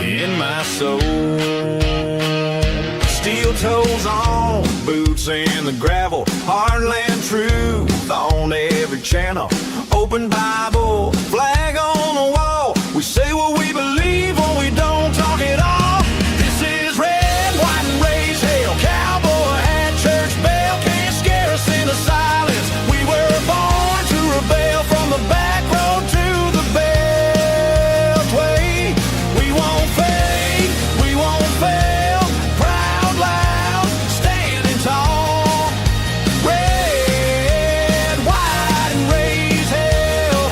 in my soul. Steel toes on, boots in the gravel, heartland truth on every channel. Open Bible, flag on the wall. We say what we believe when we don't talk at all. This is red, white, and raise hell. Cowboy hat, church bell, can't scare us into silence. We were born to rebel from the back road to the beltway. We won't fade, we won't fail. Proud, loud, standing tall. Red, white, and raise hell.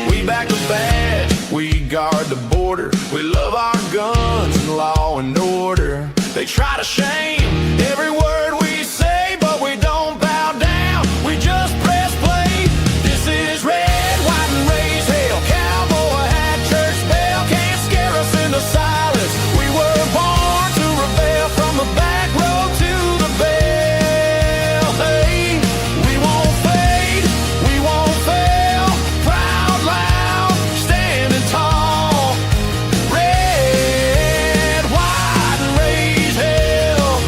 We back the badge, we guard the border. We love our guns and law and order. They try to shame every word we say, but we don't bow down, we just press play. This is red, white, and raise hell. Cowboy hat, church bell, can't scare us into silence. We were born to rebel from the back road to the bell. Hey, we won't fade, we won't fail. Proud, loud, standing tall. Red, white, and raise hell.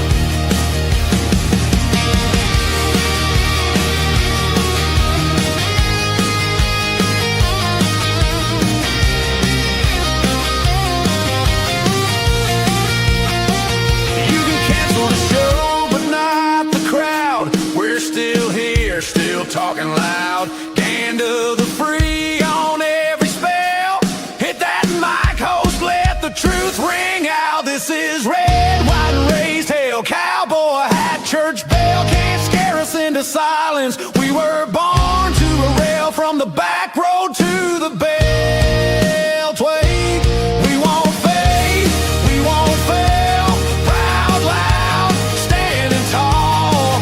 You can cancel the show, but not the crowd. We're still here, still talking loud. Hand of the free on every spell. Hit that mic, host, let the truth ring out. This is red, white, and raised hell. Cowboy hat, church bell, can't scare us into silence. We were born to rail from the back road to the beltway. We won't fade, we won't fail. Proud, loud, standing tall.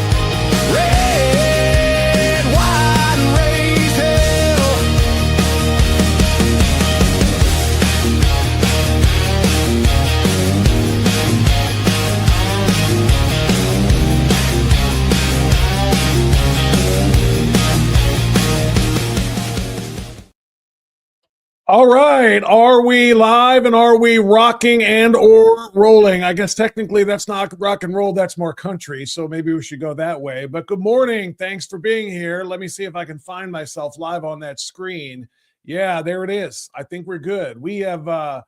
Red, white, and raised hell. All right. Are we live and are we rocking and or rolling? I guess technically that's not rock and roll. That's more country. So maybe we should go that way. But good morning. Thanks for being here. Let me see if I can find myself live on that screen. Yeah, there it is. I think we're good. We have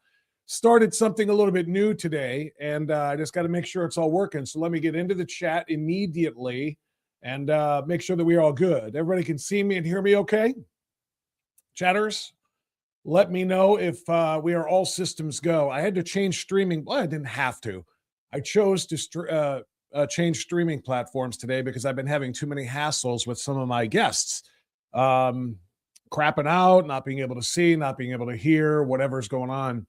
started something a little bit new today, and I just got to make sure it's all working. So let me get into the chat immediately and make sure that we're all good. Everybody can see me and hear me okay? Chatters? Let me know if we are all systems go. I had to change streaming. Well, I didn't have to. I chose to change streaming platforms today because I've been having too many hassles with some of my guests. Crapping out, not being able to see, not being able to hear, whatever's going on.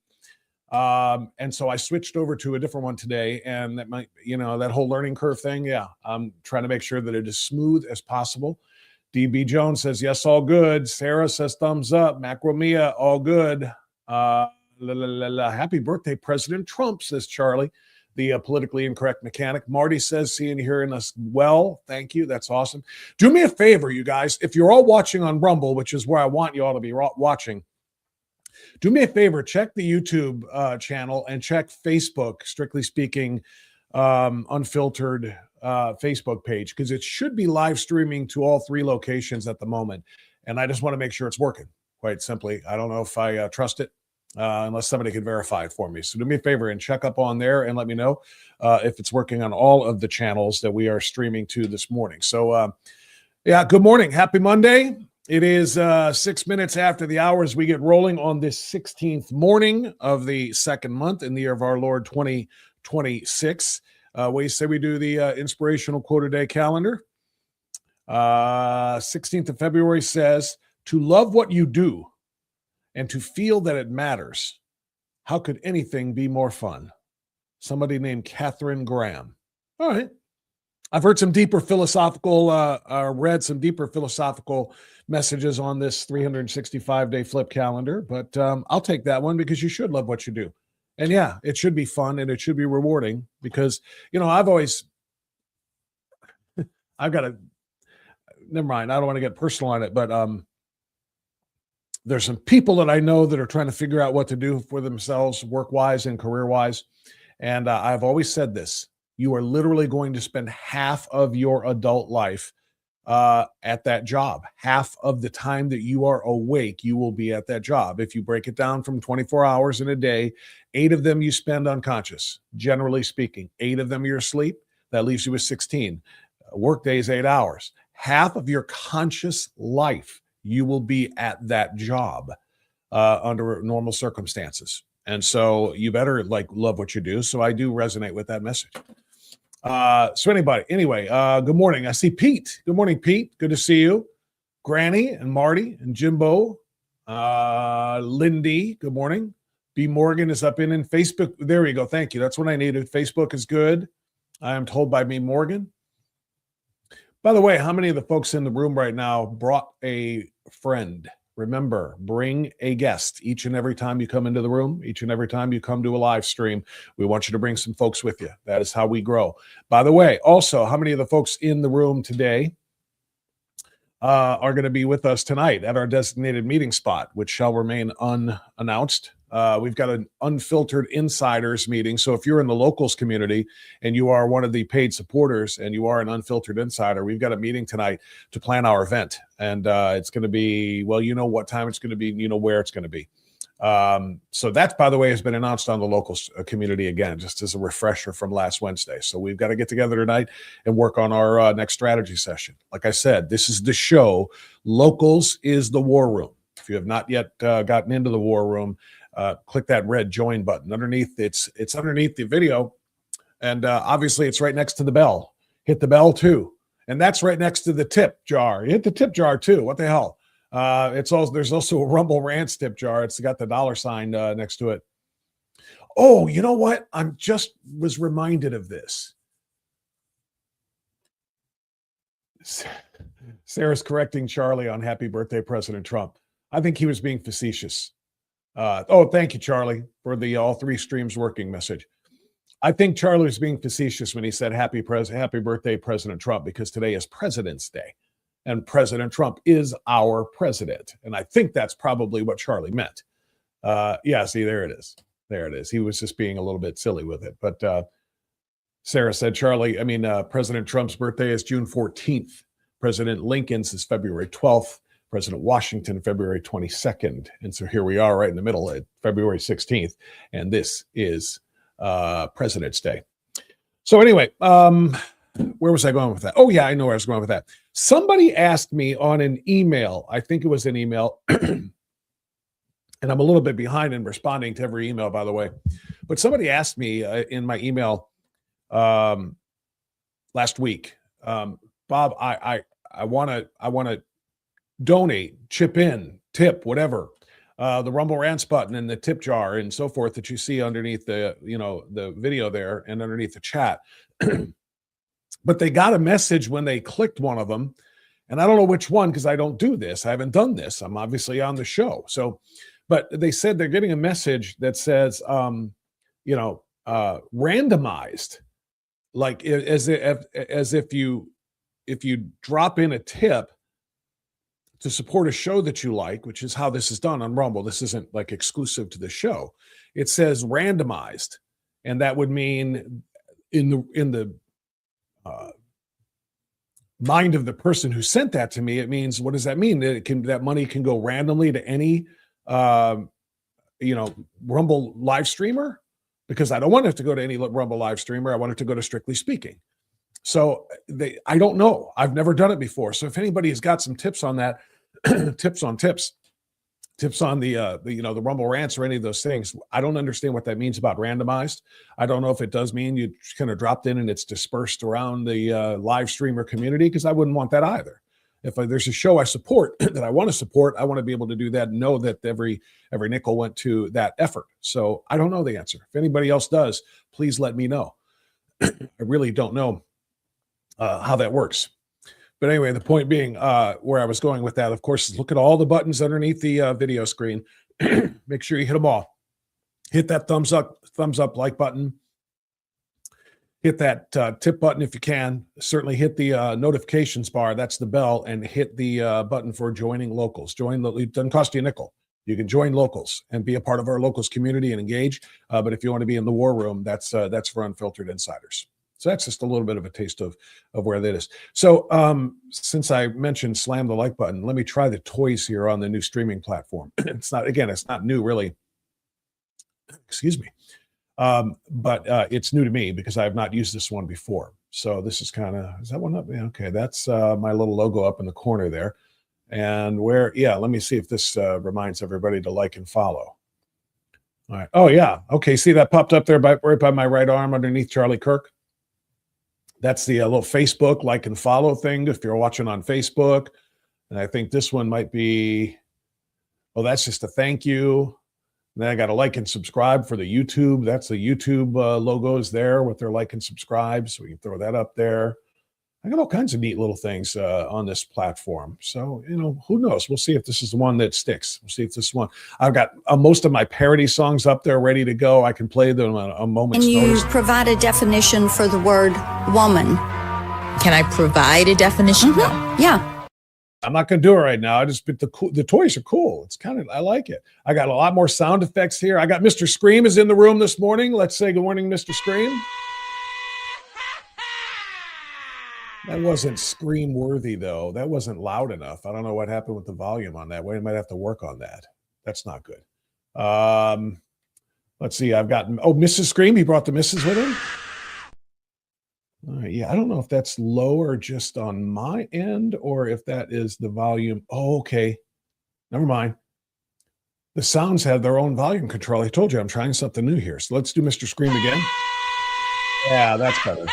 And so I switched over to a different one today, and that might, that whole learning curve thing. Yeah, I'm trying to make sure that it is smooth as possible. DB Jones says, yes, all good. Sarah says, thumbs up. Macromia, all good. Happy birthday, President Trump, says Charlie, the politically incorrect mechanic. Marty says, seeing and hearing us well. Thank you. That's awesome. Do me a favor, you guys. If you're all watching on Rumble, which is where I want you all to be watching, do me a favor. Check the YouTube channel and check Facebook, strictly speaking, unfiltered Facebook page, because it should be live streaming to all three locations at the moment. And I just want to make sure it's working, quite simply. I don't know if I trust it unless somebody can verify it for me. So do me a favor and check up on there and let me know if it's working on all of the channels that we are streaming to this morning. So yeah, good morning. Happy Monday. It is 6 minutes after the hour as we get rolling on this 16th morning of the second month in the year of our Lord 2026. What do you say we do the inspirational quote a day calendar? 16th of February says, to love what you do and to feel that it matters. How could anything be more fun? Somebody named Catherine Graham. All right. I've heard some deeper philosophical, read some deeper philosophical messages on this 365-day flip calendar, but I'll take that one because you should love what you do. And yeah, it should be fun and it should be rewarding because, I've got to never mind. I don't want to get personal on it, but there's some people that I know that are trying to figure out what to do for themselves, work-wise and career-wise. And I've always said this: you are literally going to spend half of your adult life at that job. Half of the time that you are awake, you will be at that job. If you break it down from 24 hours in a day, 8 of them you spend unconscious, generally speaking. 8 of them you're asleep. That leaves you with 16. Work days, 8 hours. Half of your conscious life, you will be at that job under normal circumstances. And so you better love what you do. So I do resonate with that message. Anyway, good morning. I see Pete. Good morning, Pete. Good to see you. Granny and Marty and Jimbo. Lindy, good morning. B. Morgan is up in Facebook. There we go. Thank you. That's what I needed. Facebook is good. I am told by B. Morgan. By the way, how many of the folks in the room right now brought a friend? Remember, bring a guest each and every time you come into the room, each and every time you come to a live stream. We want you to bring some folks with you. That is how we grow. By the way, also, how many of the folks in the room today are going to be with us tonight at our designated meeting spot, which shall remain unannounced? We've got an unfiltered insiders meeting. So if you're in the locals community and you are one of the paid supporters and you are an unfiltered insider, we've got a meeting tonight to plan our event. And it's going to be, well, you know what time it's going to be, you know where it's going to be. So that, by the way, has been announced on the locals community again, just as a refresher from last Wednesday. So we've got to get together tonight and work on our next strategy session. Like I said, this is the show. Locals is the war room. If you have not yet gotten into the war room, click that red join button underneath. It's underneath the video, and obviously it's right next to the bell. Hit the bell too, and that's right next to the tip jar. You hit the tip jar too. What the hell? There's also a Rumble Rants tip jar. It's got the $sign next to it. Oh, you know what? Was reminded of this. Sarah's correcting Charlie on happy birthday, President Trump. I think he was being facetious. Thank you, Charlie, for the all 3 streams working message. I think Charlie was being facetious when he said happy birthday, President Trump, because today is President's Day, and President Trump is our president. And I think that's probably what Charlie meant. See, there it is. There it is. He was just being a little bit silly with it. But Sarah said, President Trump's birthday is June 14th. President Lincoln's is February 12th. President Washington, February 22nd. And so here we are right in the middle at February 16th. And this is President's Day. So anyway, where was I going with that? Oh, yeah, I know where I was going with that. Somebody asked me on an email, I think it was an email, and I'm a little bit behind in responding to every email, by the way. But somebody asked me in my email last week, Bob, I want to donate, chip in, tip, whatever, the Rumble Rants button and the tip jar and so forth that you see underneath the video there and underneath the chat. But they got a message when they clicked one of them, and I don't know which one because I don't do this. I haven't done this. I'm obviously on the show. So, but they said they're getting a message that says, randomized, like as if you drop in a tip to support a show that you like, which is how this is done on Rumble. This isn't like exclusive to the show. It says randomized, and that would mean in the mind of the person who sent that to me, it means, what does that mean? That money can go randomly to any Rumble live streamer? Because I don't want it to go to any Rumble live streamer. I want it to go to Strictly Speaking. So I don't know. I've never done it before. So if anybody has got some tips on that, tips on the Rumble Rants or any of those things, I don't understand what that means about randomized. I don't know if it does mean you kind of dropped in and it's dispersed around the live streamer community, because I wouldn't want that either. If there's a show I support that I want to support, I want to be able to do that and know that every nickel went to that effort. So I don't know the answer. If anybody else does, please let me know. I really don't know how that works. But anyway, the point being, where I was going with that, of course, is look at all the buttons underneath the video screen. Make sure you hit them all. Hit that thumbs up like button. hit that tip button if you can. Certainly hit the notifications bar. That's the bell, and hit the button for joining locals. It doesn't cost you a nickel. You can join locals and be a part of our locals community and engage. But if you want to be in the war room, that's for unfiltered insiders. So that's just a little bit of a taste of where that is. So since I mentioned slam the like button, let me try the toys here on the new streaming platform. It's not new really. Excuse me. But it's new to me because I have not used this one before. So this is is that one up? Yeah, okay, that's my little logo up in the corner there. And let me see if this reminds everybody to like and follow. All right. Oh, yeah. Okay, see that popped up there right by my right arm underneath Charlie Kirk? That's the little Facebook like and follow thing if you're watching on Facebook. And I think this one might be, that's just a thank you. And then I got to like and subscribe for the YouTube. That's the YouTube logos there with their like and subscribe. So we can throw that up there. I got all kinds of neat little things on this platform. So, who knows? We'll see if this is the one that sticks. We'll see if this one. I've got most of my parody songs up there ready to go. I can play them on a moment's notice. Can you provide a definition for the word woman? Can I provide a definition? Mm-hmm. Yeah. I'm not going to do it right now. But the toys are cool. It's I like it. I got a lot more sound effects here. I got Mr. Scream is in the room this morning. Let's say good morning, Mr. Scream. That wasn't scream worthy though. That wasn't loud enough. I don't know what happened with the volume on that. We might have to work on that. That's not good. Let's see. I've got, Mrs. Scream. He brought the missus with him. All right, yeah, I don't know if that's low or just on my end or if that is the volume. Oh, okay. Never mind. The sounds have their own volume control. I told you I'm trying something new here. So let's do Mr. Scream again. Yeah, that's better.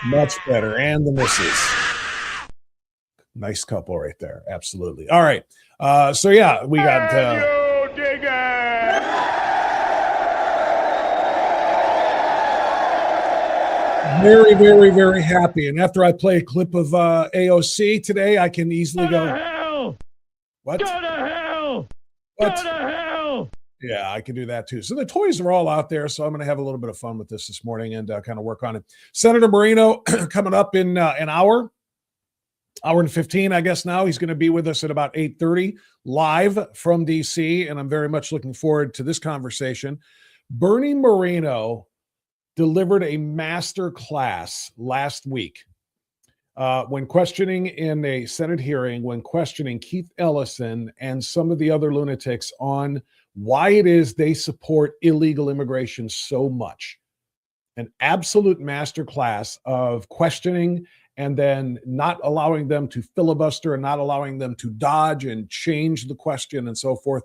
Much better. And the misses. Nice couple right there. Absolutely. All right. So yeah, we got very, very, very happy. And after I play a clip of AOC today, I can easily go to hell. What? Go to hell. What? Go to hell. Yeah, I can do that too. So the toys are all out there. So I'm going to have a little bit of fun with this morning and kind of work on it. Senator Moreno coming up in an hour and 15, I guess now. He's going to be with us at about 8:30 live from DC. And I'm very much looking forward to this conversation. Bernie Moreno delivered a master class last week when questioning in a Senate hearing, when questioning Keith Ellison and some of the other lunatics on why it is they support illegal immigration so much. An absolute master class of questioning and then not allowing them to filibuster and not allowing them to dodge and change the question and so forth.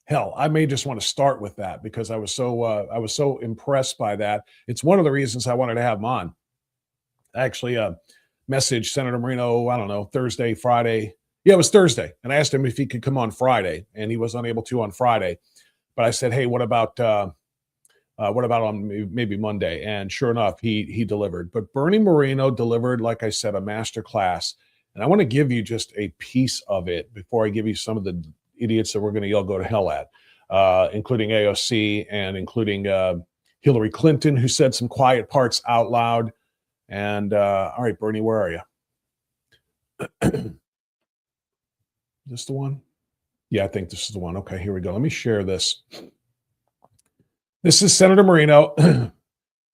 Hell, I may just want to start with that because I was so impressed by that. It's one of the reasons I wanted to have him on. I actually messaged Senator Moreno, I don't know, Thursday, Friday. Yeah, it was Thursday. And I asked him if he could come on Friday, and he was unable to on Friday. But I said, hey, what about on maybe Monday? And sure enough, he delivered. But Bernie Moreno delivered, like I said, a master class. And I want to give you just a piece of it before I give you some of the idiots that we're going to yell go to hell at, including AOC and including Hillary Clinton, who said some quiet parts out loud. And all right, Bernie, where are you? This the one? Yeah, I think this is the one. Okay, here we go. Let me share this. This is Senator Moreno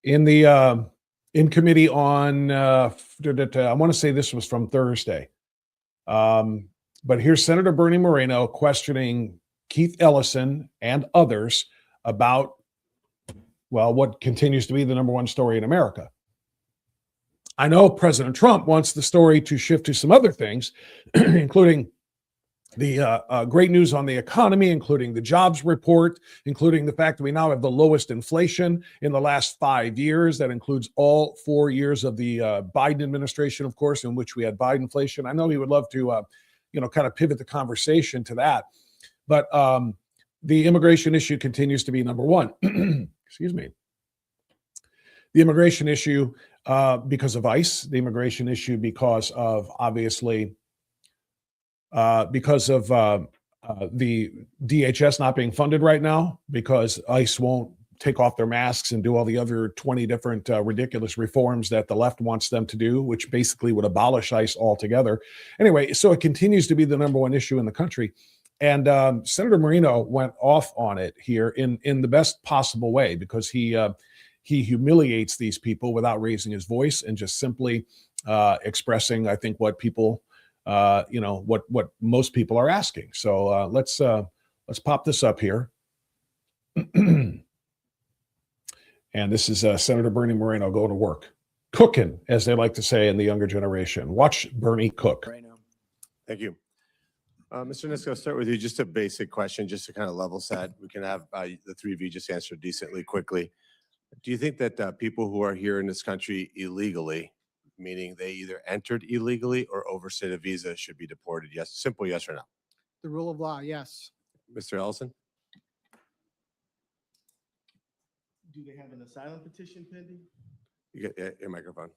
in the in committee on. I want to say this was from Thursday. But here's Senator Bernie Moreno questioning Keith Ellison and others about, well, what continues to be the number one story in America. I know President Trump wants the story to shift to some other things, including the great news on the economy, including the jobs report, including the fact that we now have the lowest inflation in the last 5 years. That includes all 4 years of the Biden administration, of course, in which we had Bidenflation. I know he would love to, kind of pivot the conversation to that. But the immigration issue continues to be number one. Excuse me. The immigration issue because of ICE, the immigration issue because of, obviously, because of the DHS not being funded right now, because ICE won't take off their masks and do all the other 20 different ridiculous reforms that the left wants them to do, which basically would abolish ICE altogether. Anyway, so it continues to be the number one issue in the country. And Senator Moreno went off on it here in the best possible way, because he humiliates these people without raising his voice and just simply expressing, I think, what people, what most people are asking. So let's pop this up here. And this is Senator Bernie Moreno going to work, cooking, as they like to say in the younger generation. Watch Bernie cook. Thank you. Mr. Nisko, I'll start with you. Just a basic question, just to kind of level set. We can have the three of you just answer decently quickly. Do you think that people who are here in this country illegally, meaning they either entered illegally or overstayed a visa, should be deported? Yes, simple yes or no. The rule of law, yes. Mr. Ellison? Do they have an asylum petition pending? You get your microphone.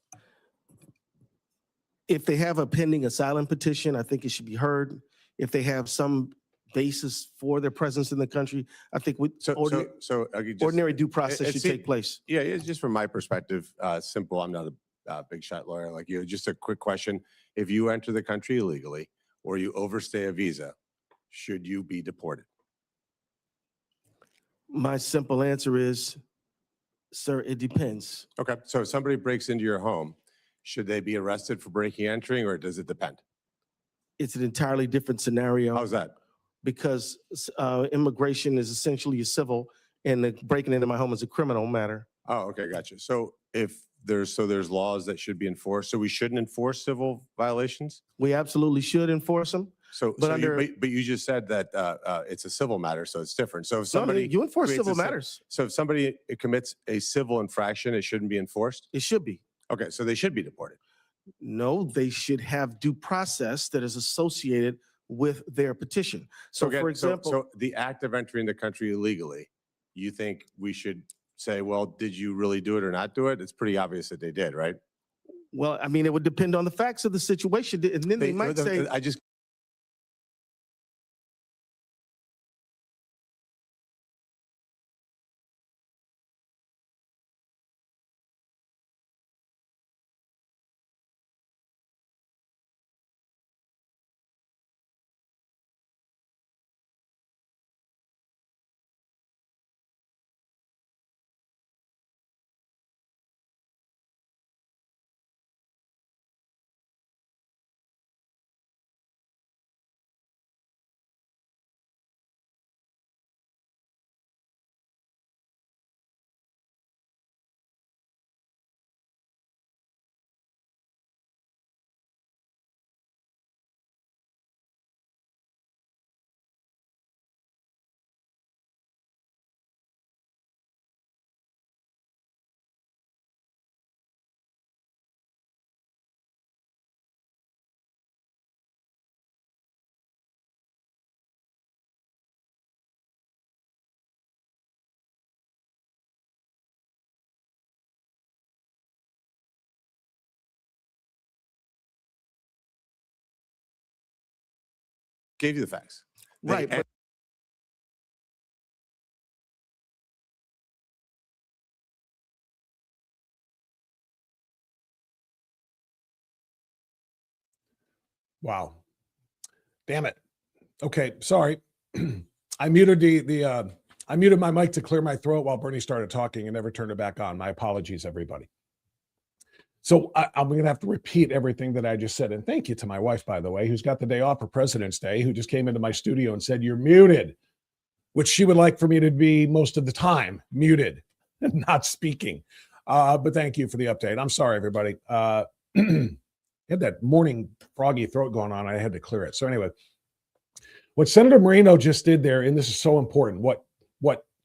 If they have a pending asylum petition, I think it should be heard. If they have some basis for their presence in the country, I think ordinary due process should take place. Yeah, it's just from my perspective, simple. I'm not a big shot lawyer like you. Just a quick question. If you enter the country illegally or you overstay a visa, should you be deported? My simple answer is, sir, it depends. Okay, so if somebody breaks into your home, should they be arrested for breaking and entering, or does it depend? It's an entirely different scenario. How's that? Because immigration is essentially a civil, and the breaking into my home is a criminal matter. Oh, okay, gotcha. So if there's laws that should be enforced, so we shouldn't enforce civil violations? We absolutely should enforce them. But you just said that it's a civil matter, so it's different. So if somebody you enforce creates civil matters. So if somebody commits a civil infraction, it shouldn't be enforced? It should be. Okay, so they should be deported. No, they should have due process that is associated with their petition. So Okay, for example, so the act of entering the country illegally, you think we should say, well, did you really do it or not do it? It's pretty obvious that they did, right? well, I mean, it would depend on the facts of the situation. And then they might say, I just gave you the facts. right, but Wow. Damn it. Okay, sorry. I muted I muted my mic to clear my throat while Bernie started talking and never turned it back on. My apologies, everybody. So I'm going to have to repeat everything that I just said. And thank you to my wife, by the way, who's got the day off for President's Day, who just came into my studio and said, "You're muted," which she would like for me to be most of the time muted, not speaking. But thank you for the update. I'm sorry, everybody. Had that morning froggy throat going on. I had to clear it. So anyway, what Senator Moreno just did there, and this is so important, what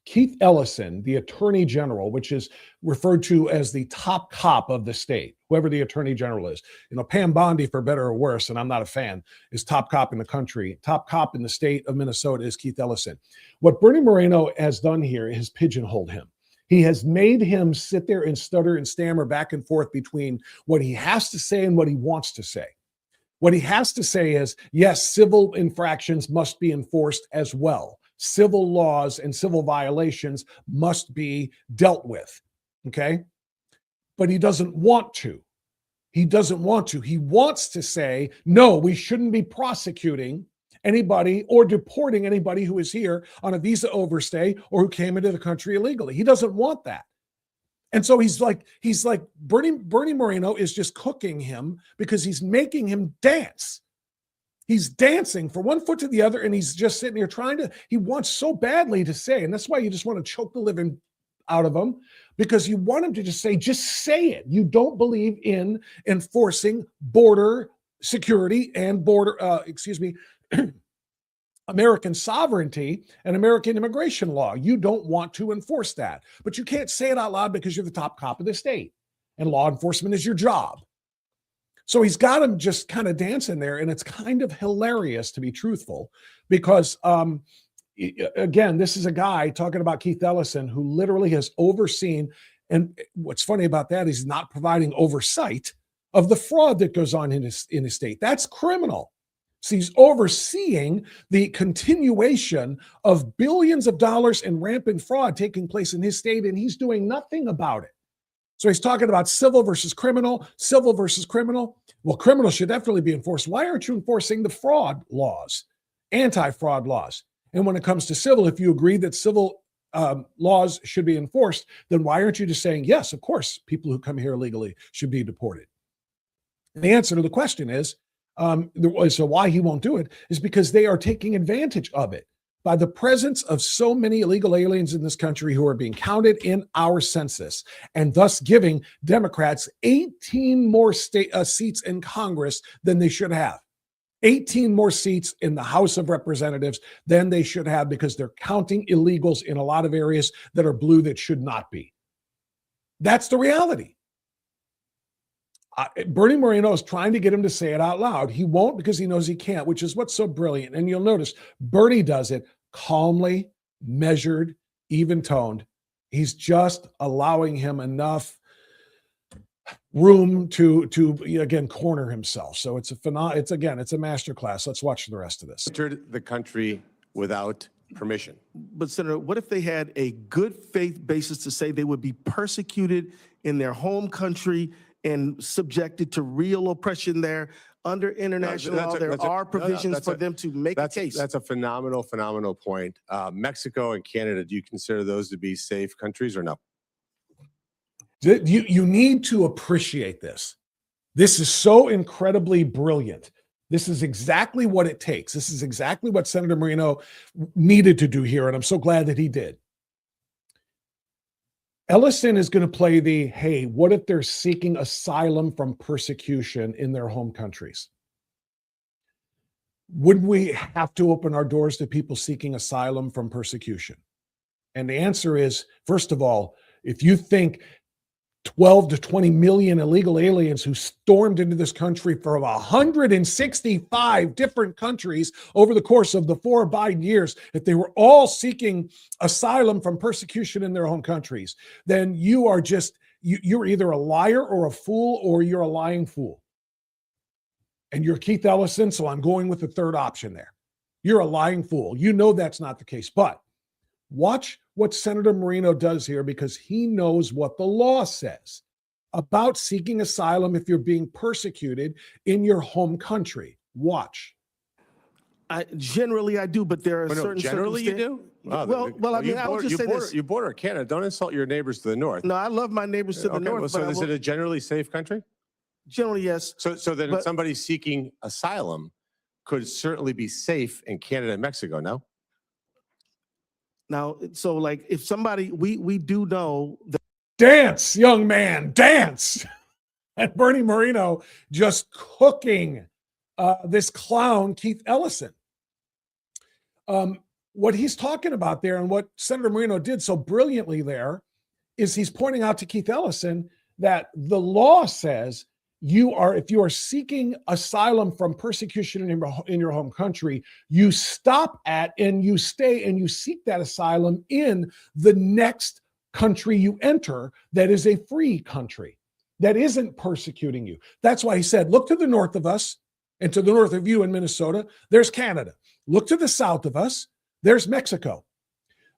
Keith Ellison, the Attorney General, which is referred to as the top cop of the state, whoever the Attorney General is, Pam Bondi, for better or worse, and I'm not a fan, is top cop in the country. Top cop in the state of Minnesota is Keith Ellison. What Bernie Moreno has done here is pigeonholed him. He has made him sit there and stutter and stammer back and forth between what he has to say and what he wants to say. What he has to say is, yes, civil infractions must be enforced as well. civil laws and civil violations must be dealt with. Okay? But he doesn't want to. He doesn't want to. He wants to say, no, we shouldn't be prosecuting anybody or deporting anybody who is here on a visa overstay or who came into the country illegally. He doesn't want that. And so he's like Bernie Moreno is just cooking him because he's making him dance. He's dancing from one foot to the other, and he's just sitting here he wants so badly to say, and that's why you just want to choke the living out of him, because you want him to just say it. You don't believe in enforcing border security and American sovereignty and American immigration law. You don't want to enforce that, but you can't say it out loud because you're the top cop of the state and law enforcement is your job. So he's got him just kind of dancing there, and it's kind of hilarious, to be truthful, because again, this is a guy talking about Keith Ellison who literally has overseen, and what's funny about that is he's not providing oversight of the fraud that goes on in his state. That's criminal. So he's overseeing the continuation of billions of dollars in rampant fraud taking place in his state, and he's doing nothing about it. So he's talking about civil versus criminal, civil versus criminal. Well, criminal should definitely be enforced. Why aren't you enforcing the fraud laws, anti-fraud laws? And when it comes to civil, if you agree that civil laws should be enforced, then why aren't you just saying, yes, of course, people who come here illegally should be deported? And the answer to the question is, so why he won't do it is because they are taking advantage of it by the presence of so many illegal aliens in this country who are being counted in our census, and thus giving Democrats 18 more seats in Congress than they should have. 18 more seats in the House of Representatives than they should have, because they're counting illegals in a lot of areas that are blue that should not be. That's the reality. Bernie Moreno is trying to get him to say it out loud. He won't, because he knows he can't, which is what's so brilliant. And you'll notice Bernie does it calmly, measured, even-toned. He's just allowing him enough room to again corner himself. So it's a masterclass. Let's watch the rest of this. Entered the country without permission. But Senator, what if they had a good faith basis to say they would be persecuted in their home country and subjected to real oppression there under international law? There are provisions for them to make a case. That's a phenomenal point. Mexico and Canada, do you consider those to be safe countries or no? You need to appreciate this. This is so incredibly brilliant. This is exactly what it takes. This is exactly what Senator Moreno needed to do here, and I'm so glad that he did. Ellison is going to play hey, what if they're seeking asylum from persecution in their home countries? Wouldn't we have to open our doors to people seeking asylum from persecution? And the answer is, first of all, if you think 12 to 20 million illegal aliens who stormed into this country from 165 different countries over the course of the 4 Biden years, if they were all seeking asylum from persecution in their home countries, then you are you're either a liar or a fool, or you're a lying fool. And you're Keith Ellison, so I'm going with the third option there. You're a lying fool. You know that's not the case. But watch what Senator Moreno does here, because he knows what the law says about seeking asylum if you're being persecuted in your home country. Watch. Generally, I do, but there are certain generally you do? Well, I mean, I would just say this. You border Canada. Don't insult your neighbors to the north. No, I love my neighbors to the north. Well, so is it a generally safe country? Generally, yes. So then somebody seeking asylum could certainly be safe in Canada and Mexico, no? Now, so like if somebody, we do know that. Dance, young man, dance. And Bernie Moreno just cooking this clown, Keith Ellison. What he's talking about there, and what Senator Moreno did so brilliantly there, is he's pointing out to Keith Ellison that the law says if you are seeking asylum from persecution in your home country, you stop at and you stay and you seek that asylum in the next country you enter that is a free country, that isn't persecuting you. That's why he said, look to the north of us and to the north of you in Minnesota, there's Canada. Look to the south of us, There's Mexico.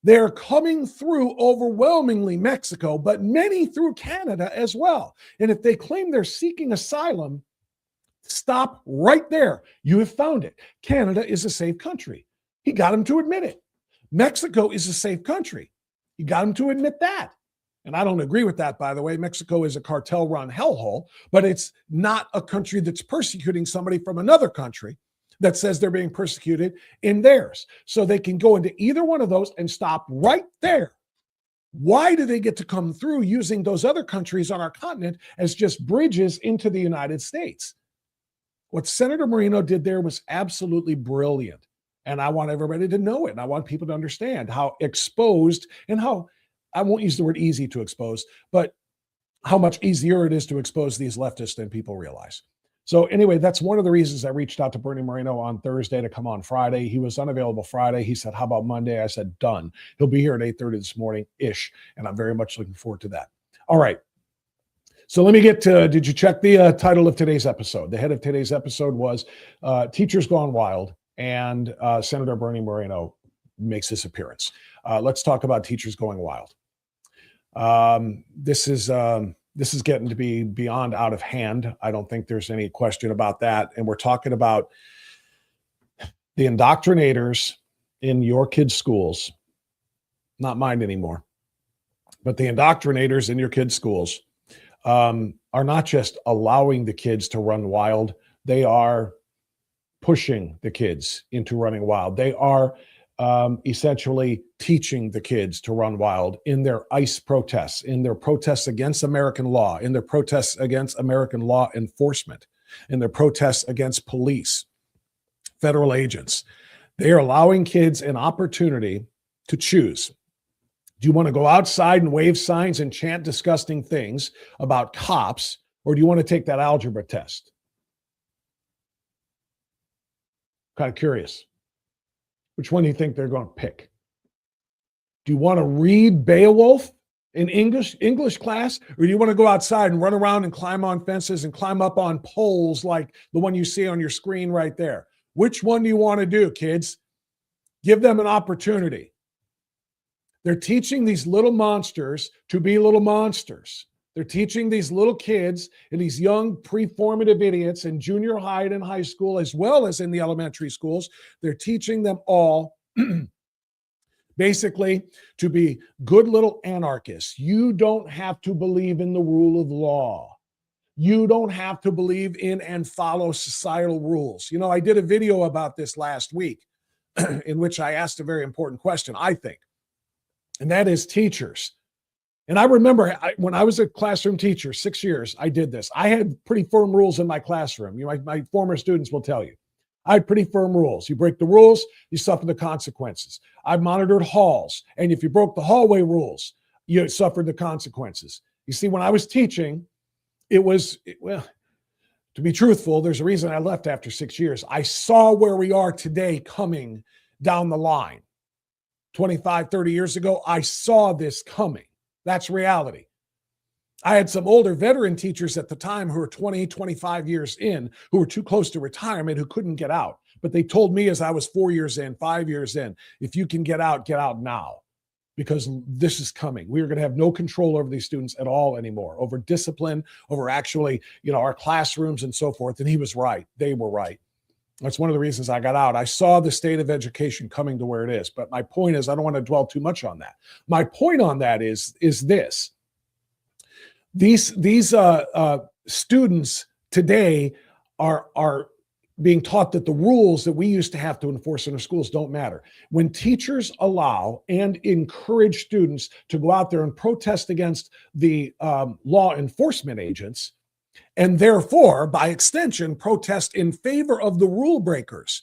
They're coming through overwhelmingly Mexico, but many through Canada as well. And if they claim they're seeking asylum, stop right there. You have found it. Canada is a safe country. He got him to admit it. Mexico is a safe country. He got him to admit that. And I don't agree with that, by the way. Mexico is a cartel-run hellhole, but it's not a country that's persecuting somebody from another country that says they're being persecuted in theirs. So they can go into either one of those and stop right there. Why do they get to come through using those other countries on our continent as just bridges into the United States? What Senator Moreno did there was absolutely brilliant. And I want everybody to know it. And I want people to understand how exposed and how, I won't use the word easy to expose, but how much easier it is to expose these leftists than people realize. So anyway, that's one of the reasons I reached out to Bernie Moreno on Thursday to come on Friday. He was unavailable Friday. He said, how about Monday? I said, done. He'll be here at 8:30 this morning-ish, and I'm very much looking forward to that. All right. So let me get to, did you check the title of today's episode? The head of today's episode was Teachers Gone Wild, and Senator Bernie Moreno makes his appearance. Let's talk about teachers going wild. This is getting to be beyond out of hand. I don't think there's any question about that. And we're talking about the indoctrinators in your kids' schools, not mine anymore, but the indoctrinators in your kids' schools are not just allowing the kids to run wild. They are pushing the kids into running wild. They are essentially teaching the kids to run wild in their ICE protests, in their protests against American law, in their protests against American law enforcement, in their protests against police, federal agents. They are allowing kids an opportunity to choose. Do you want to go outside and wave signs and chant disgusting things about cops, or do you want to take that algebra test? Kind of curious. Which one do you think they're going to pick? Do you want to read Beowulf in English class, or do you want to go outside and run around and climb on fences and climb up on poles like the one you see on your screen right there? Which one do you want to do, kids? Give them an opportunity. They're teaching these little monsters to be little monsters. They're teaching these little kids and these young pre-formative idiots in junior high and in high school, as well as in the elementary schools. They're teaching them all basically to be good little anarchists. You don't have to believe in the rule of law. You don't have to believe in and follow societal rules. You know, I did a video about this last week in which I asked a very important question, I think, and that is teachers. And I remember when I was a classroom teacher, 6 years, I did this. I had pretty firm rules in my classroom. You know, my former students will tell you. I had pretty firm rules. You break the rules, you suffer the consequences. I monitored halls. And if you broke the hallway rules, you suffered the consequences. You see, when I was teaching, well, to be truthful, there's a reason I left after 6 years. I saw where we are today coming down the line. 25, 30 years ago, I saw this coming. That's reality. I had some older veteran teachers at the time who were 20, 25 years in, who were too close to retirement, who couldn't get out. But they told me as I was 4 years in, 5 years in, if you can get out now, because this is coming. We are going to have no control over these students at all anymore, over discipline, over actually, you know, our classrooms and so forth. And he was right. They were right. That's one of the reasons I got out. I saw the state of education coming to where it is. But my point is, I don't want to dwell too much on that. My point on that is this. These students today are being taught that the rules that we used to have to enforce in our schools don't matter. When teachers allow and encourage students to go out there and protest against the law enforcement agents, and therefore, by extension, protest in favor of the rule breakers,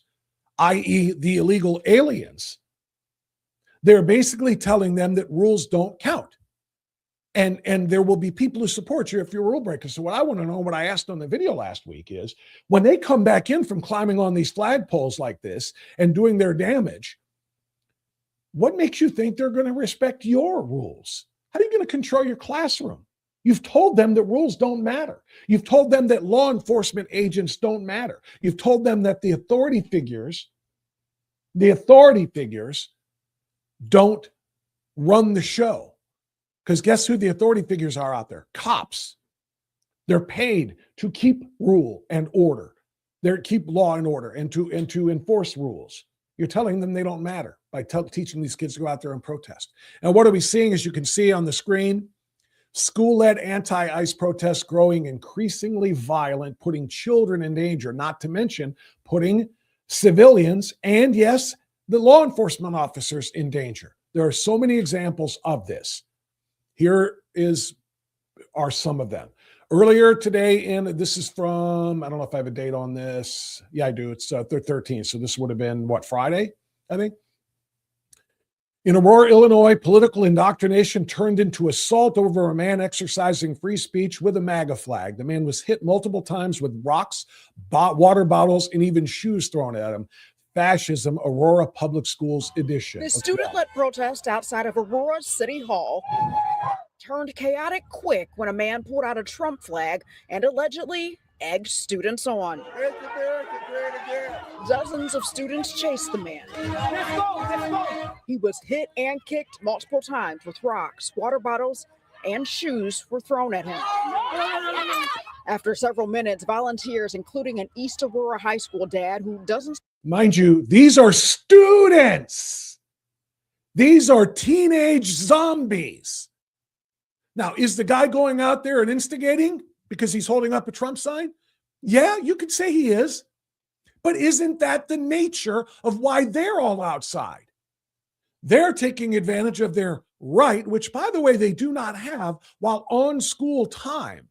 i.e. the illegal aliens, they're basically telling them that rules don't count. And there will be people who support you if you're a rule breaker. So what I want to know, what I asked on the video last week is, when they come back in from climbing on these flagpoles like this and doing their damage, what makes you think they're going to respect your rules? How are you going to control your classroom? You've told them that rules don't matter. You've told them that law enforcement agents don't matter. You've told them that the authority figures The authority figures don't run the show. Because guess who the authority figures are out there? Cops. They're paid to keep rule and order. They keep law and order and to enforce rules. You're telling them they don't matter by teaching these kids to go out there and protest. And what are we seeing, as you can see on the screen? School-led anti-ICE protests growing increasingly violent, putting children in danger, not to mention putting civilians and, yes, the law enforcement officers in danger. There are so many examples of this. Here are some of them. Earlier today, and this is from, I don't know if I have a date on this. Yeah, I do. It's the 13th. So this would have been, what, Friday, I think? In Aurora, Illinois, political indoctrination turned into assault over a man exercising free speech with a MAGA flag. The man was hit multiple times with rocks, water bottles, and even shoes thrown at him. Fascism, Aurora Public Schools edition. The student-led protest outside of Aurora City Hall turned chaotic quick when a man pulled out a Trump flag and allegedly egged students on. Dozens of students chased the man. He was hit and kicked multiple times with rocks, water bottles, and shoes were thrown at him. After several minutes, volunteers, including an East Aurora High School dad who doesn't... Mind you, these are students. These are teenage zombies. Now, is the guy going out there and instigating because he's holding up a Trump sign? Yeah, you could say he is. But isn't that the nature of why they're all outside? They're taking advantage of their right, which, by the way, they do not have while on school time.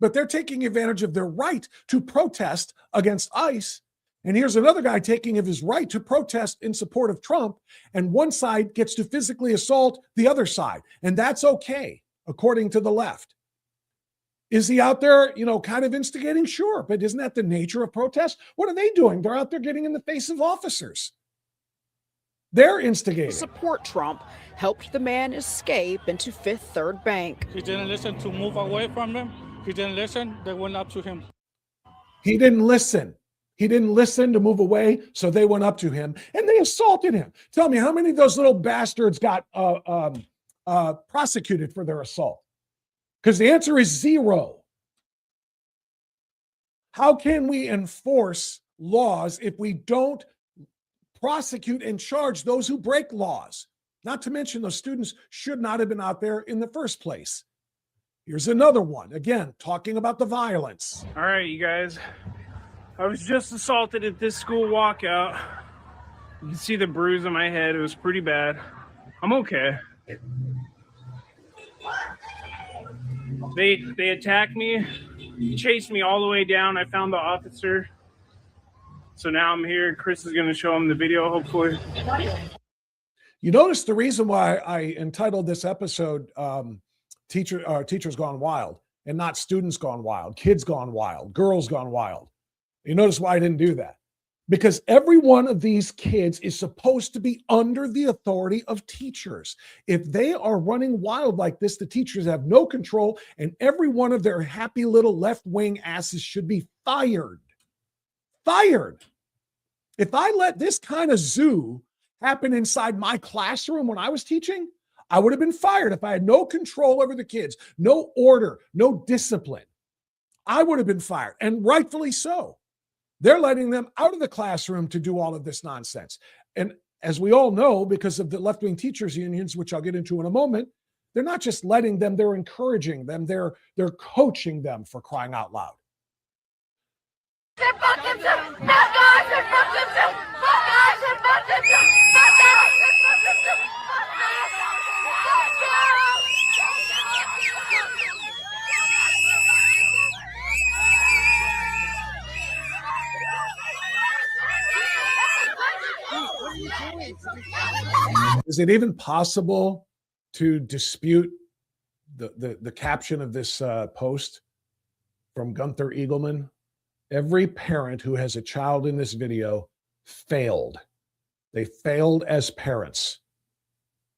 But they're taking advantage of their right to protest against ICE. And here's another guy taking of his right to protest in support of Trump. And one side gets to physically assault the other side. And that's okay, according to the left. Is he out there, kind of instigating? Sure. But isn't that the nature of protest? What are they doing? They're out there getting in the face of officers. They're instigating. Support Trump helped the man escape into Fifth Third Bank. He didn't listen to move away from them. He didn't listen. They went up to him. He didn't listen. He didn't listen to move away, so they went up to him and they assaulted him. Tell me, how many of those little bastards got prosecuted for their assault? Because the answer is 0. How can we enforce laws if we don't prosecute and charge those who break laws? Not to mention those students should not have been out there in the first place. Here's another one. Again, talking about the violence. All right, you guys. I was just assaulted at this school walkout. You can see the bruise on my head. It was pretty bad. I'm okay. They attacked me, chased me all the way down. I found the officer. So now I'm here. Chris is going to show him the video, hopefully. You notice the reason why I entitled this episode Teachers Gone Wild and not Students Gone Wild, Kids Gone Wild, Girls Gone Wild. You notice why I didn't do that? Because every one of these kids is supposed to be under the authority of teachers. If they are running wild like this, the teachers have no control, and every one of their happy little left-wing asses should be fired. Fired. If I let this kind of zoo happen inside my classroom when I was teaching, I would have been fired if I had no control over the kids, no order, no discipline. I would have been fired, and rightfully so. They're letting them out of the classroom to do all of this nonsense. And as we all know, because of the left-wing teachers unions, which I'll get into in a moment, they're not just letting them, they're encouraging them. They're coaching them, for crying out loud. Is it even possible to dispute the caption of this post from Gunther Eagleman? Every parent who has a child in this video failed. They failed as parents.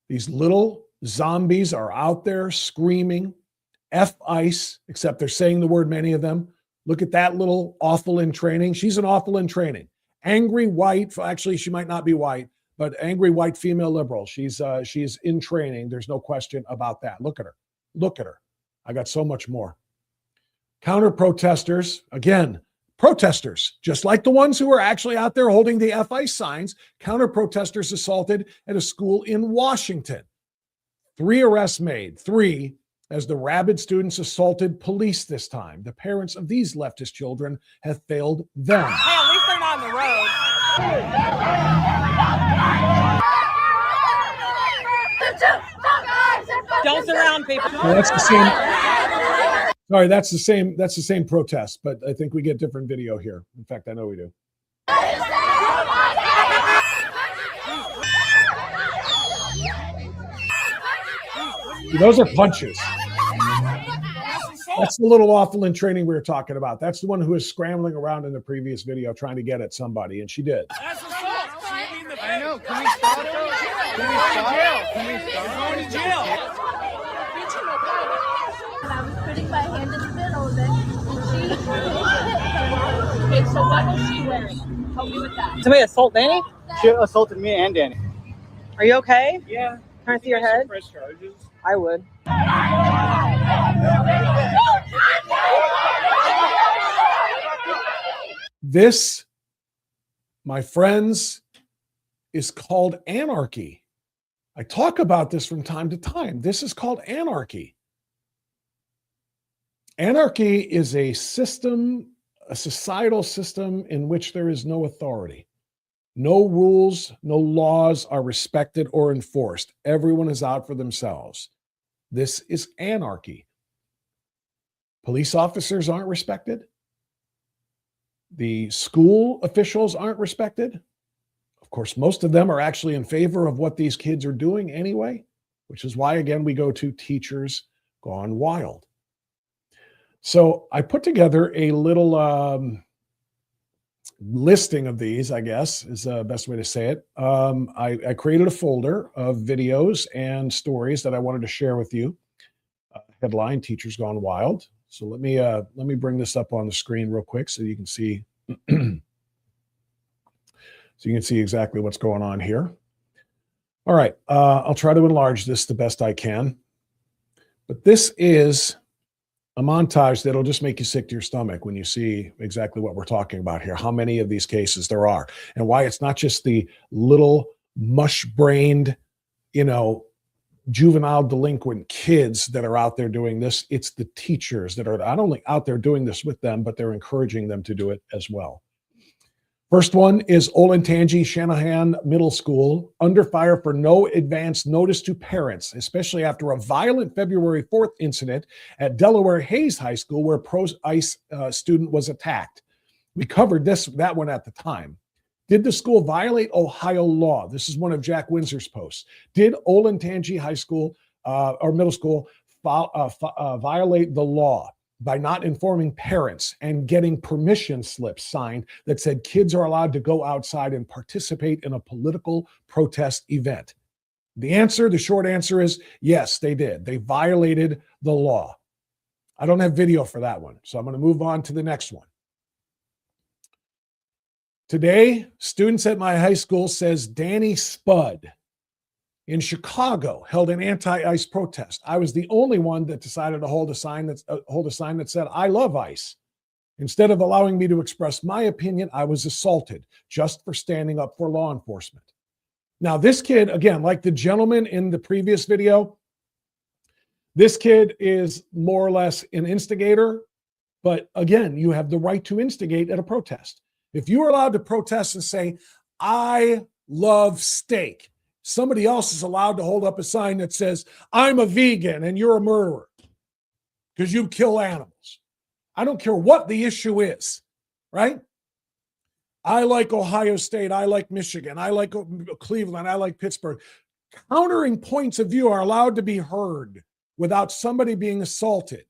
These little zombies are out there screaming, F ICE, except they're saying the word, many of them. Look at that little awful in training. She's an awful in training. angry white, actually she might not be white, but angry white female liberal. She's in training. There's no question about that. Look at her. Look at her. I got so much more. Counter protesters, again, protesters, just like the ones who are actually out there holding the F-ICE signs, counter protesters assaulted at a school in Washington. 3 arrests made, 3, as the rabid students assaulted police this time. The parents of these leftist children have failed them. Hey, at least they're not on the road. Don't surround people. Well, that's the same. Sorry, that's the same. That's the same protest, but I think we get different video here. In fact, I know we do. Those are punches. That's the little awful in training we were talking about. That's the one who was scrambling around in the previous video trying to get at somebody, and she did. I know. Can we stop? Can we stop? Can we stop? Going to jail. I was putting my hand in the middle of it, and she. Okay, so what was she wearing? Help me with that. Somebody assault Danny? She assaulted me and Danny. Are you okay? Yeah. Can I see your head? Press charges. I would. This, my friends, is called anarchy. I talk about this from time to time. This is called anarchy. Anarchy is a system, a societal system in which there is no authority. No rules, no laws are respected or enforced. Everyone is out for themselves. This is anarchy. Police officers aren't respected. The school officials aren't respected. Of course, most of them are actually in favor of what these kids are doing anyway, which is why, again, we go to teachers gone wild. So I put together a little listing of these, I guess, is the best way to say it. I created a folder of videos and stories that I wanted to share with you. Headline, Teachers Gone Wild. So let me bring this up on the screen real quick so you can see so you can see exactly what's going on here. All right, I'll try to enlarge this the best I can. But this is a montage that'll just make you sick to your stomach when you see exactly what we're talking about here, how many of these cases there are, and why it's not just the little mush-brained, juvenile delinquent kids that are out there doing this. It's the teachers that are not only out there doing this with them, but they're encouraging them to do it as well. First one is Olentangy Shanahan Middle School, under fire for no advance notice to parents, especially after a violent February 4th incident at Delaware Hayes High School where pro-ICE student was attacked. We covered that one at the time. Did the school violate Ohio law? This is one of Jack Windsor's posts. Did Olentangy High School or Middle School violate the law by not informing parents and getting permission slips signed that said kids are allowed to go outside and participate in a political protest event? The short answer is yes, they did. They violated the law. I don't have video for that one, so I'm going to move on to the next one. Today, students at my high school says Danny Spud in Chicago held an anti-ICE protest. I was the only one that decided to hold a sign that said, "I love ICE." Instead of allowing me to express my opinion, I was assaulted just for standing up for law enforcement. Now, this kid, again, like the gentleman in the previous video, this kid is more or less an instigator. But again, you have the right to instigate at a protest. If you are allowed to protest and say, "I love steak," somebody else is allowed to hold up a sign that says, "I'm a vegan and you're a murderer because you kill animals." I don't care what the issue is, right? I like Ohio State. I like Michigan. I like Cleveland. I like Pittsburgh. Countering points of view are allowed to be heard without somebody being assaulted,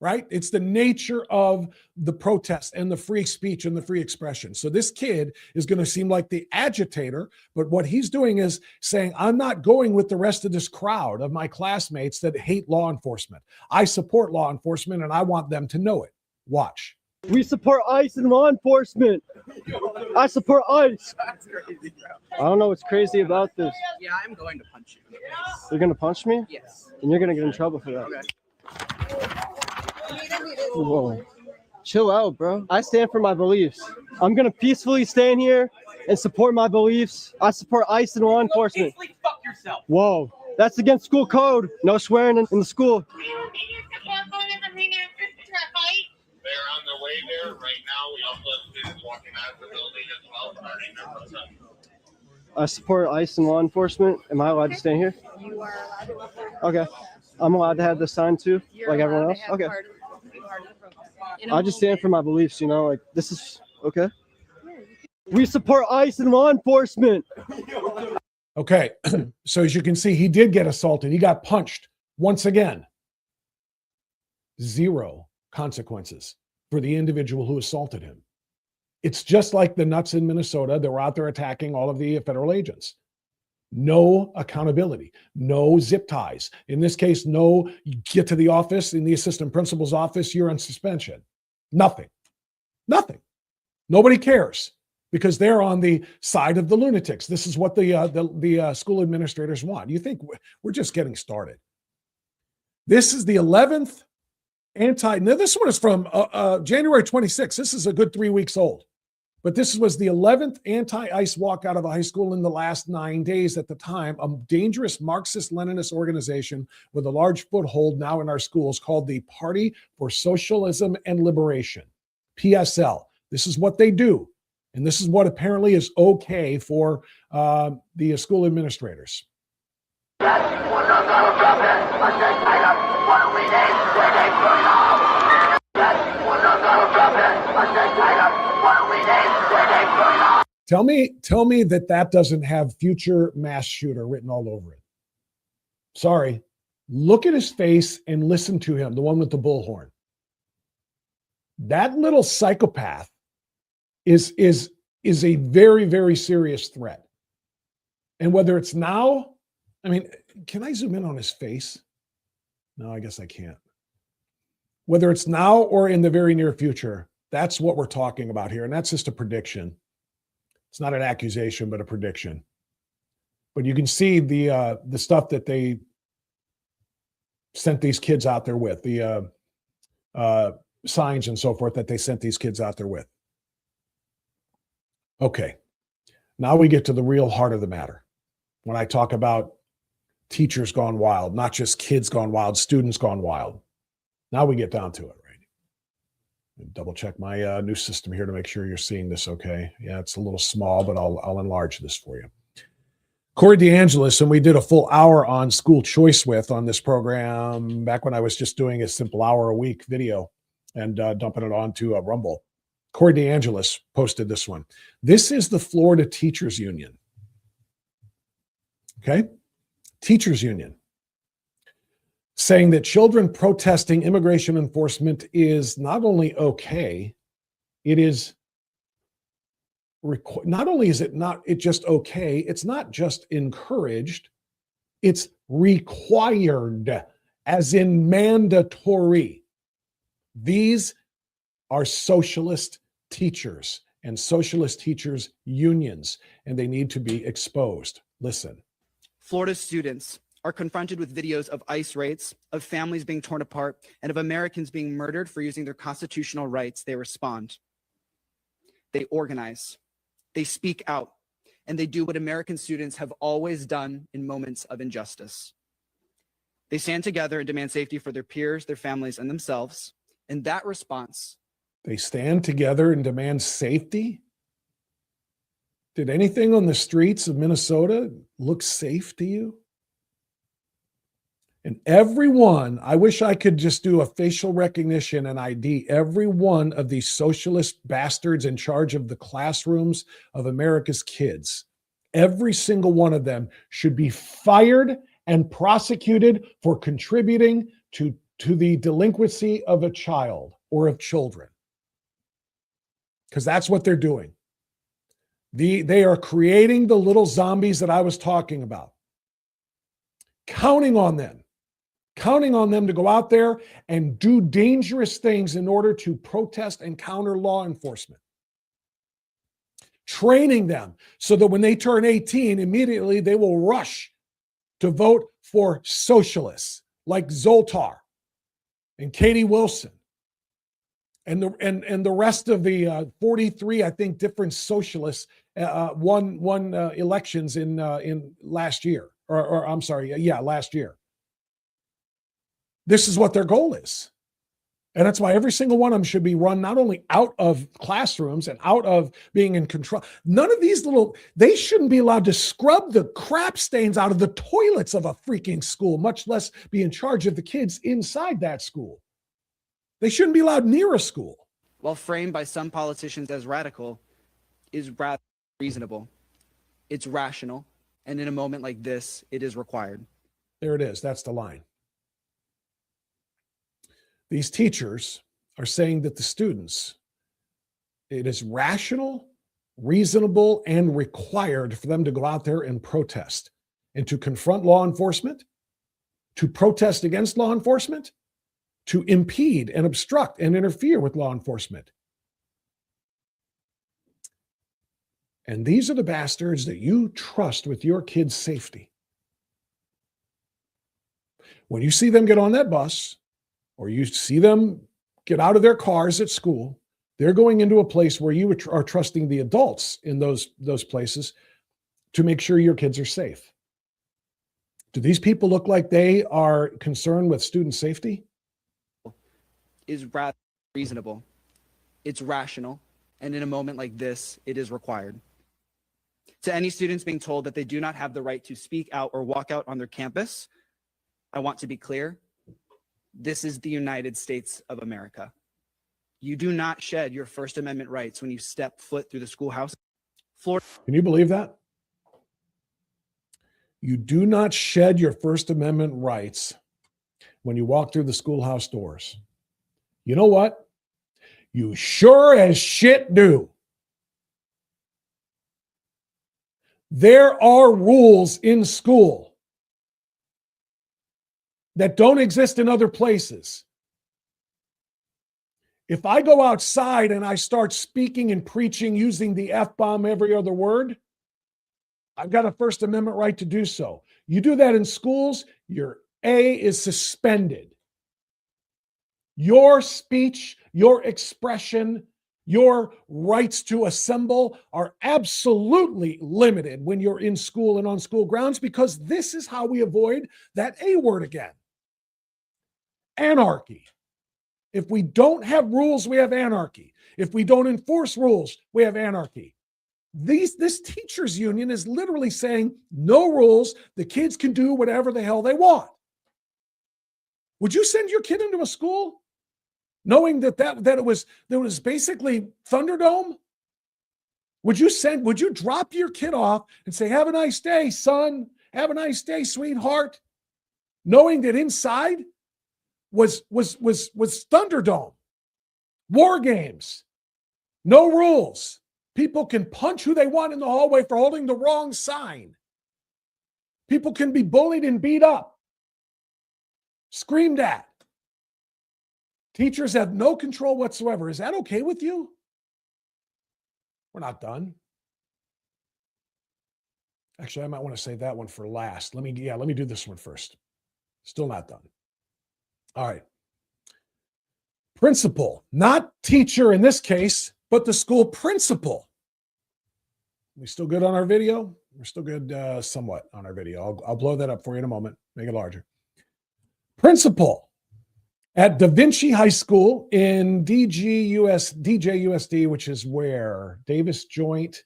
right? It's the nature of the protest and the free speech and the free expression. So this kid is going to seem like the agitator, but what he's doing is saying, I'm not going with the rest of this crowd of my classmates that hate law enforcement. I support law enforcement and I want them to know it. Watch. We support ICE and law enforcement. I support ICE. I don't know what's crazy about this. Yeah, I'm going to punch you. You're gonna punch me? Yes. And you're gonna get in trouble for that. Okay. Whoa. Chill out, bro. I stand for my beliefs. I'm gonna peacefully stand here and support my beliefs. I support ICE and law enforcement. Peacefully fuck yourself. Whoa. That's against school code. No swearing in the school. They're on their way there right now. We also have students walking out of the building as well, starting their protest. I support ICE and law enforcement. Am I allowed to stand here? You are allowed to. Okay. I'm allowed to have this sign too, You're like everyone allowed else? to have Okay. part of the protest. I just stand for my beliefs, you know, like this is okay. We support ICE and law enforcement. Okay. So as you can see, he did get assaulted. He got punched once again. 0 consequences for the individual who assaulted him. It's just like the nuts in Minnesota that were out there attacking all of the federal agents. No accountability, no zip ties. In this case, no, you get to the office, in the assistant principal's office, you're on suspension. Nothing. Nobody cares because they're on the side of the lunatics. This is what the school administrators want. You think we're just getting started. This is the 11th now this one is from January 26th. This is a good 3 weeks old. But this was the 11th anti-ICE walkout of a high school in the last 9 days. At the time, a dangerous Marxist-Leninist organization with a large foothold now in our schools called the Party for Socialism and Liberation, PSL. This is what they do. And this is what apparently is okay for the school administrators. Tell me that doesn't have future mass shooter written all over it. Sorry. Look at his face and listen to him, the one with the bullhorn. That little psychopath is a very, very serious threat. And whether it's now, I mean, can I zoom in on his face? No, I guess I can't. Whether it's now or in the very near future, that's what we're talking about here. And that's just a prediction. It's not an accusation, but a prediction. But you can see the stuff that they sent these kids out there with, the signs and so forth that they sent these kids out there with. Okay, now we get to the real heart of the matter. When I talk about teachers gone wild, not just kids gone wild, students gone wild. Now we get down to it, right? Double check my new system here to make sure you're seeing this okay. Yeah, it's a little small, but I'll enlarge this for you. Corey DeAngelis, and we did a full hour on school choice on this program back when I was just doing a simple hour a week video and dumping it onto Rumble. Corey DeAngelis posted this one. This is the Florida Teachers Union. Okay? Teachers Union. Saying that children protesting immigration enforcement is not only okay, it is not only is it not it just okay, it's not just encouraged, it's required, as in mandatory. These are socialist teachers and socialist teachers unions, and they need to be exposed. Listen. Florida students are confronted with videos of ICE raids, of families being torn apart, and of Americans being murdered for using their constitutional rights. They respond. They organize. They speak out. And they do what American students have always done in moments of injustice. They stand together and demand safety for their peers, their families, and themselves. In that response, they stand together and demand safety? Did anything on the streets of Minnesota look safe to you? And everyone, I wish I could just do a facial recognition and ID every one of these socialist bastards in charge of the classrooms of America's kids. Every single one of them should be fired and prosecuted for contributing to the delinquency of a child or of children. Because that's what they're doing. They are creating the little zombies that I was talking about. Counting on them. counting on them to go out there and do dangerous things in order to protest and counter law enforcement. Training them so that when they turn 18, immediately they will rush to vote for socialists like Zoltar and Katie Wilson and the rest of the 43, I think, different socialists won elections in last year, or I'm sorry, last year. This is what their goal is. And that's why every single one of them should be run not only out of classrooms and out of being in control. None of these they shouldn't be allowed to scrub the crap stains out of the toilets of a freaking school, much less be in charge of the kids inside that school. They shouldn't be allowed near a school. While framed by some politicians as radical, is rather reasonable. It's rational. And in a moment like this, it is required. There it is. That's the line. These teachers are saying that the students, it is rational, reasonable, and required for them to go out there and protest and to confront law enforcement, to protest against law enforcement, to impede and obstruct and interfere with law enforcement. And these are the bastards that you trust with your kids' safety. When you see them get on that bus, or you see them get out of their cars at school, they're going into a place where you are trusting the adults in those places to make sure your kids are safe. Do these people look like they are concerned with student safety? Is rather reasonable. It's rational. And in a moment like this, it is required. To any students being told that they do not have the right to speak out or walk out on their campus, I want to be clear. This is the United States of America. You do not shed your First Amendment rights when you step foot through the schoolhouse floor. Can you believe that? You do not shed your First Amendment rights when you walk through the schoolhouse doors. You know what? You sure as shit do. There are rules in school that don't exist in other places. If I go outside and I start speaking and preaching using the F-bomb every other word, I've got a First Amendment right to do so. You do that in schools, your A is suspended. Your speech, your expression, your rights to assemble are absolutely limited when you're in school and on school grounds, because this is how we avoid that A word again. Anarchy. If we don't have rules, we have anarchy. If we don't enforce rules, we have anarchy. This teachers union is literally saying no rules. The kids can do whatever the hell they want. Would you send your kid into a school knowing that it was basically Thunderdome? Would you drop your kid off and say, "Have a nice day, son. Have a nice day, sweetheart," knowing that inside was Thunderdome, war games, no rules. People can punch who they want in the hallway for holding the wrong sign. People can be bullied and beat up, screamed at. Teachers have no control whatsoever. Is that okay with you? We're not done. Actually, I might want to save that one for last. Let me do this one first. Still not done. All right. Principal, not teacher in this case, but the school principal. We still good on our video? We're still good somewhat on our video. I'll blow that up for you in a moment, make it larger. Principal at Da Vinci High School in DJUSD, which is where? Davis Joint.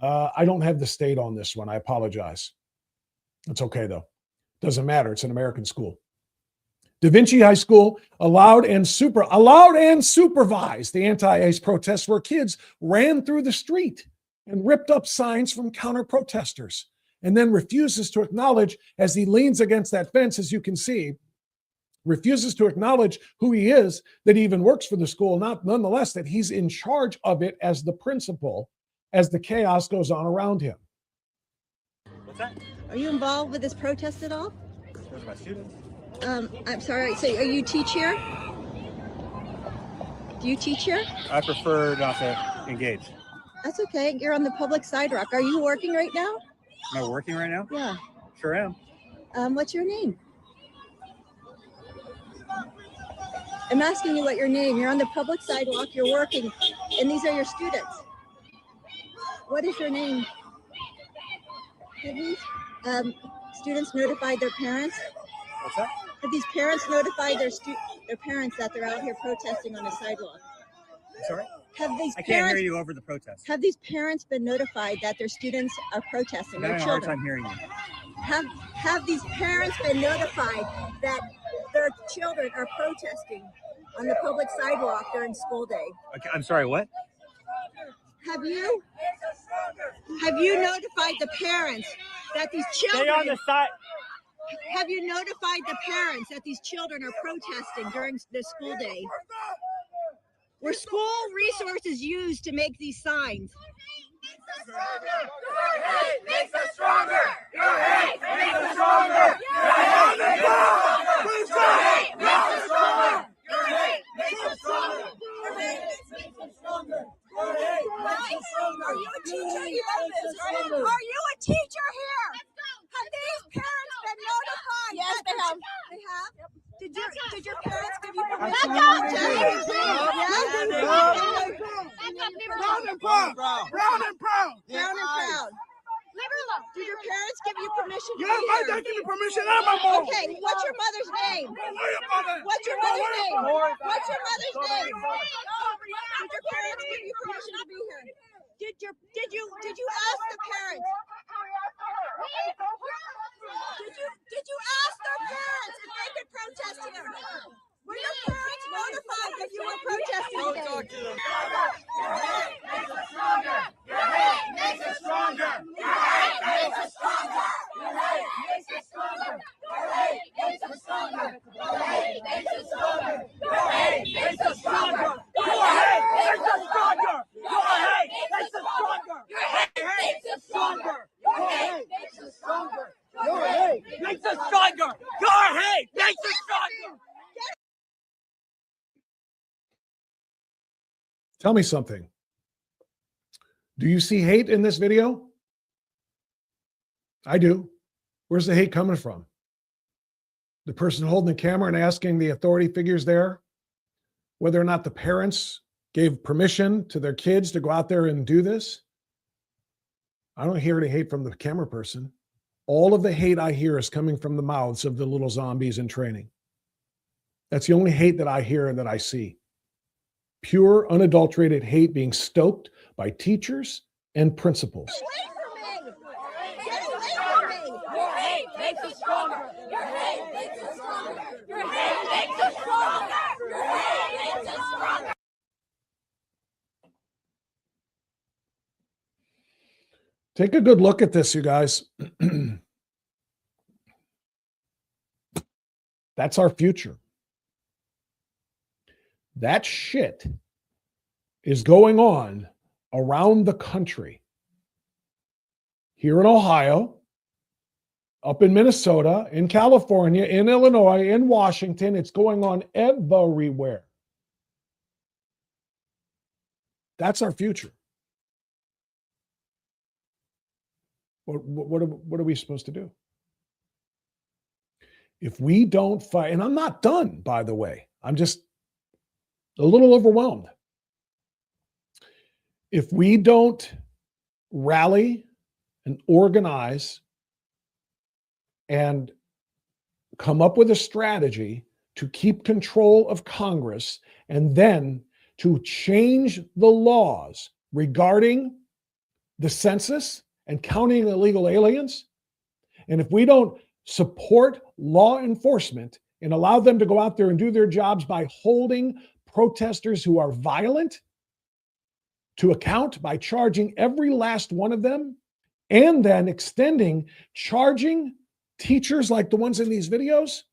I don't have the state on this one. I apologize. It's okay, though. Doesn't matter. It's an American school. Da Vinci High School allowed and supervised the anti-ICE protests where kids ran through the street and ripped up signs from counter-protesters, and then refuses to acknowledge, as he leans against that fence, as you can see, refuses to acknowledge who he is, that he even works for the school, nonetheless that he's in charge of it as the principal, as the chaos goes on around him. What's that? Are you involved with this protest at all? Those are my students. I'm sorry. So, are you teach here? Do you teach here? I prefer not to engage. That's okay. You're on the public sidewalk. Are you working right now? Am I working right now? Yeah. Sure am. What's your name? I'm asking you what your name. You're on the public sidewalk. You're working, and these are your students. What is your name? Have these students notified their parents? What's that? Have these parents notified their parents that they're out here protesting on the sidewalk? Sorry? Have these I can't parents, hear you over the protest. Have these parents been notified that their students are protesting? I'm Their having a hard children. time hearing you. Have these parents been notified that their children are protesting on the public sidewalk during school day? Okay, I'm sorry, what? Have you notified the parents that these children? Stay on the side. Have you notified the parents that these children are protesting during the school day? Were school resources used to make these signs? Your hate makes us stronger. Your hate makes us stronger. Your hate makes us stronger. Your hate makes us stronger. Your hate makes us stronger. Your hate makes us stronger. Are you a teacher here? Are you a teacher here? Have these parents been notified? Yes, they have. They have? Did your parents give you permission? Back up, Yes. Proud and proud. Proud and proud. Leave her alone. Did your parents give you permission to Yeah, be my here? dad gave me permission and my mom. Okay, what's your mother's name? What's your Don't mother's worry name? about it. What's your mother's name? Did your parents give you permission to be here? Did you ask the parents? Did you ask their parents if they could protest here? Were your parents notified that you were protesting today? Talk to them. Your hate makes us stronger. Your hate makes us stronger. Your hate makes us stronger. Your hate makes us stronger. Your hate makes us stronger. Your hate makes us stronger. Your hate makes us stronger. Your hate makes us stronger. Your hate makes us stronger. Your hate makes us stronger. Your hate makes us stronger. Your hate makes us stronger. Your hate makes us stronger. Tell me something. Do you see hate in this video? I do. Where's the hate coming from? The person holding the camera and asking the authority figures there whether or not the parents gave permission to their kids to go out there and do this? I don't hear any hate from the camera person. All of the hate I hear is coming from the mouths of the little zombies in training. That's the only hate that I hear and that I see. Pure, unadulterated hate being stoked by teachers and principals. Your hate makes us stronger. Your hate makes us stronger. Your hate makes us stronger. Your hate makes us stronger. Take a good look at this, you guys. That's our future. That shit is going on around the country. Here in Ohio, up in Minnesota, in California, in Illinois, in Washington, it's going on everywhere. That's our future. What are we supposed to do? If we don't fight, and I'm not done, by the way, I'm just a little overwhelmed. If we don't rally and organize and come up with a strategy to keep control of Congress and then to change the laws regarding the census and counting illegal aliens, and if we don't support law enforcement and allow them to go out there and do their jobs by holding protesters who are violent to account by charging every last one of them, and then extending charging teachers like the ones in these videos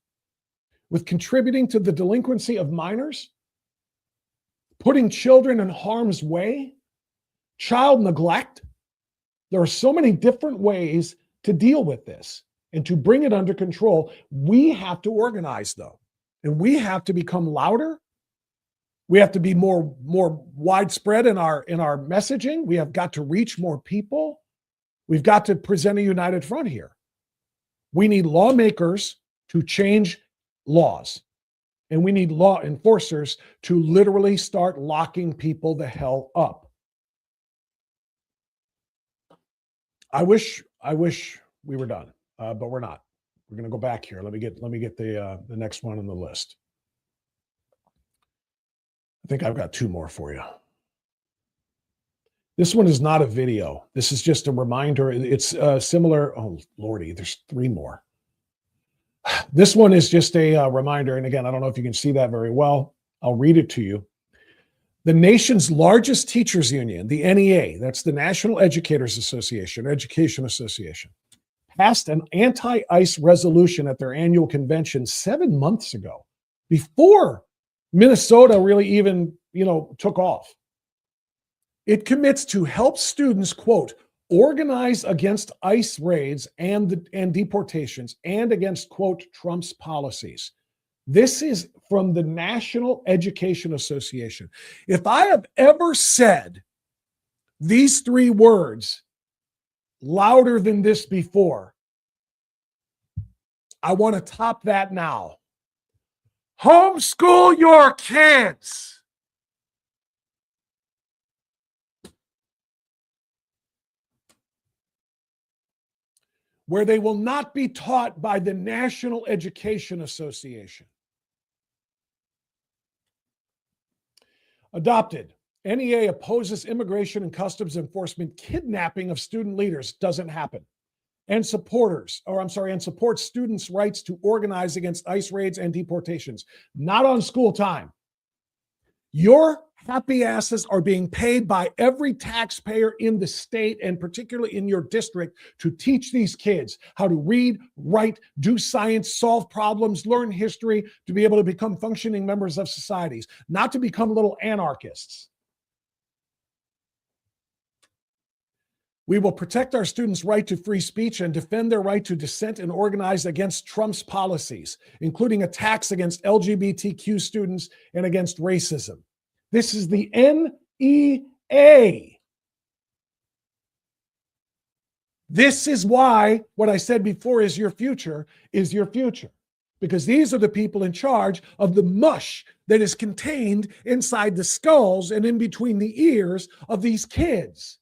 with contributing to the delinquency of minors, putting children in harm's way, child neglect. There are so many different ways to deal with this. And to bring it under control, we have to organize, though. And we have to become louder. We have to be more widespread in our messaging. We have got to reach more people. We've got to present a united front here. We need lawmakers to change laws. And we need law enforcers to literally start locking people the hell up. I wish we were done, but we're not. We're going to go back here. Let me get the next one on the list. I think I've got two more for you. This one is not a video. This is just a reminder. It's similar. Oh, Lordy, there's three more. This one is just a reminder. And again, I don't know if you can see that very well. I'll read it to you. The nation's largest teachers union, the NEA, that's the National Educators Association, Education Association, passed an anti-ICE resolution at their annual convention 7 months ago, before Minnesota really even, took off. It commits to help students, quote, organize against ICE raids and deportations and against, quote, Trump's policies. This is from the National Education Association. If I have ever said these three words louder than this before, I want to top that now. Homeschool your kids. Where they will not be taught by the National Education Association. Adopted. NEA opposes immigration and customs enforcement kidnapping of student leaders. Doesn't happen. And supports students' rights to organize against ICE raids and deportations. Not on school time. Your happy asses are being paid by every taxpayer in the state, and particularly in your district, to teach these kids how to read, write, do science, solve problems, learn history, to be able to become functioning members of societies, not to become little anarchists. We will protect our students' right to free speech and defend their right to dissent and organize against Trump's policies, including attacks against LGBTQ students and against racism. This is the NEA. This is why what I said before is your future, because these are the people in charge of the mush that is contained inside the skulls and in between the ears of these kids.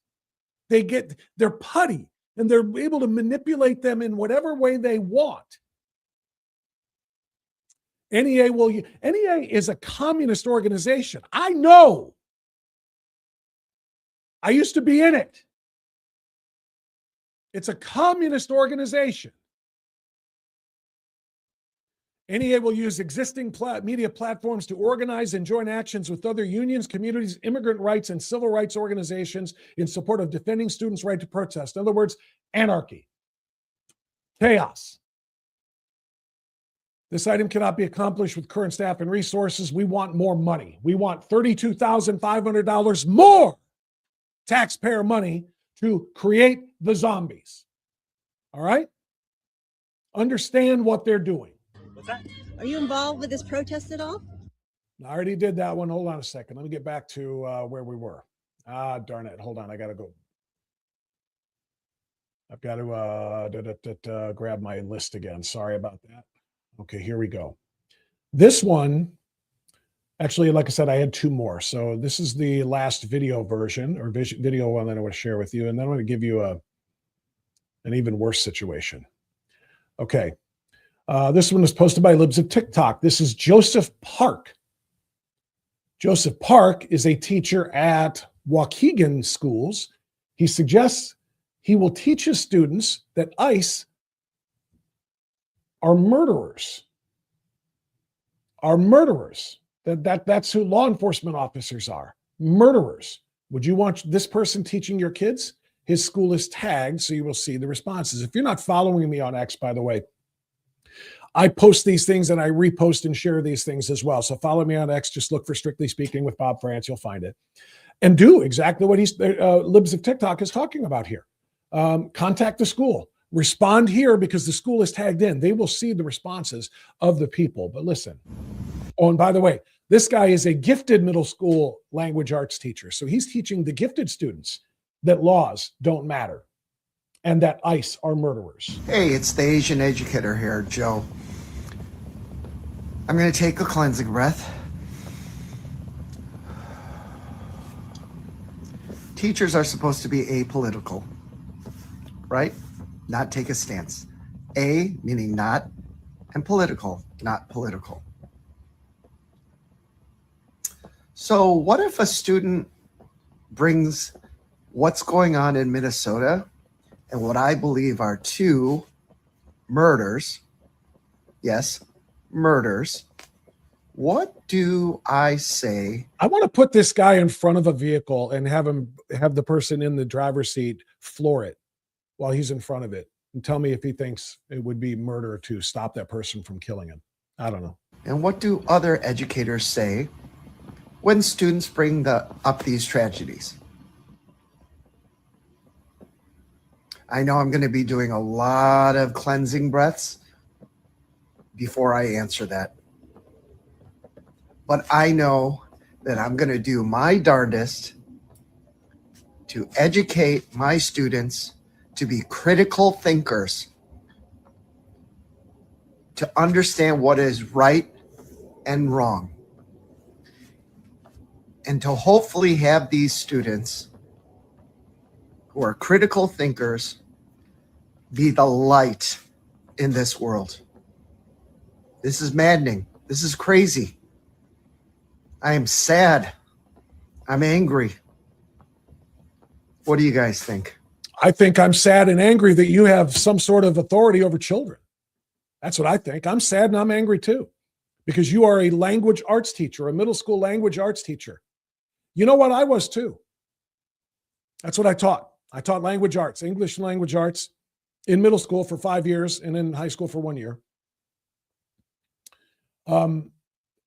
They're putty, and they're able to manipulate them in whatever way they want. NEA is a communist organization. I know. I used to be in it. It's a communist organization. NEA will use existing media platforms to organize and join actions with other unions, communities, immigrant rights, and civil rights organizations in support of defending students' right to protest. In other words, anarchy, chaos. This item cannot be accomplished with current staff and resources. We want more money. We want $32,500 more taxpayer money to create the zombies. All right? Understand what they're doing. What's that? Are you involved with this protest at all? I already did that one. Hold on a second. Let me get back to where we were. Darn it. Hold on. I got to go. I've got to grab my list again. Sorry about that. Okay, here we go. This one, actually, like I said, I had two more. So this is the last video version or video one that I want to share with you. And then I'm going to give you an even worse situation. Okay. This one was posted by Libs of TikTok. This is Joseph Park. Joseph Park is a teacher at Waukegan schools. He suggests he will teach his students that ICE are murderers. That's who law enforcement officers are. Murderers. Would you want this person teaching your kids? His school is tagged, so you will see the responses. If you're not following me on X, by the way, I post these things and I repost and share these things as well. So follow me on X. Just look for Strictly Speaking with Bob France. You'll find it. And do exactly what Libs of TikTok is talking about here. Contact the school. Respond here because the school is tagged in. They will see the responses of the people. But listen. Oh, and by the way, this guy is a gifted middle school language arts teacher. So he's teaching the gifted students that laws don't matter and that ICE are murderers. Hey, it's the Asian educator here, Joe. I'm going to take a cleansing breath. Teachers are supposed to be apolitical, right? Not take a stance. A meaning not, and political, not political. So what if a student brings what's going on in Minnesota and what I believe are 2 murders? Yes, murders. What do I say? I want to put this guy in front of a vehicle and have the person in the driver's seat floor it while he's in front of it and tell me if he thinks it would be murder to stop that person from killing him. I don't know. And what do other educators say when students bring up these tragedies? I know I'm going to be doing a lot of cleansing breaths before I answer that. But I know that I'm going to do my darndest to educate my students to be critical thinkers, to understand what is right and wrong, and to hopefully have these students who are critical thinkers be the light in this world. This is maddening. This is crazy. I am sad. I'm angry. What do you guys think? I think I'm sad and angry that you have some sort of authority over children. That's what I think. I'm sad and I'm angry too, because you are a language arts teacher, a middle school language arts teacher. You know what? I was too. That's what I taught. I taught language arts, English language arts in middle school for 5 years and in high school for 1 year.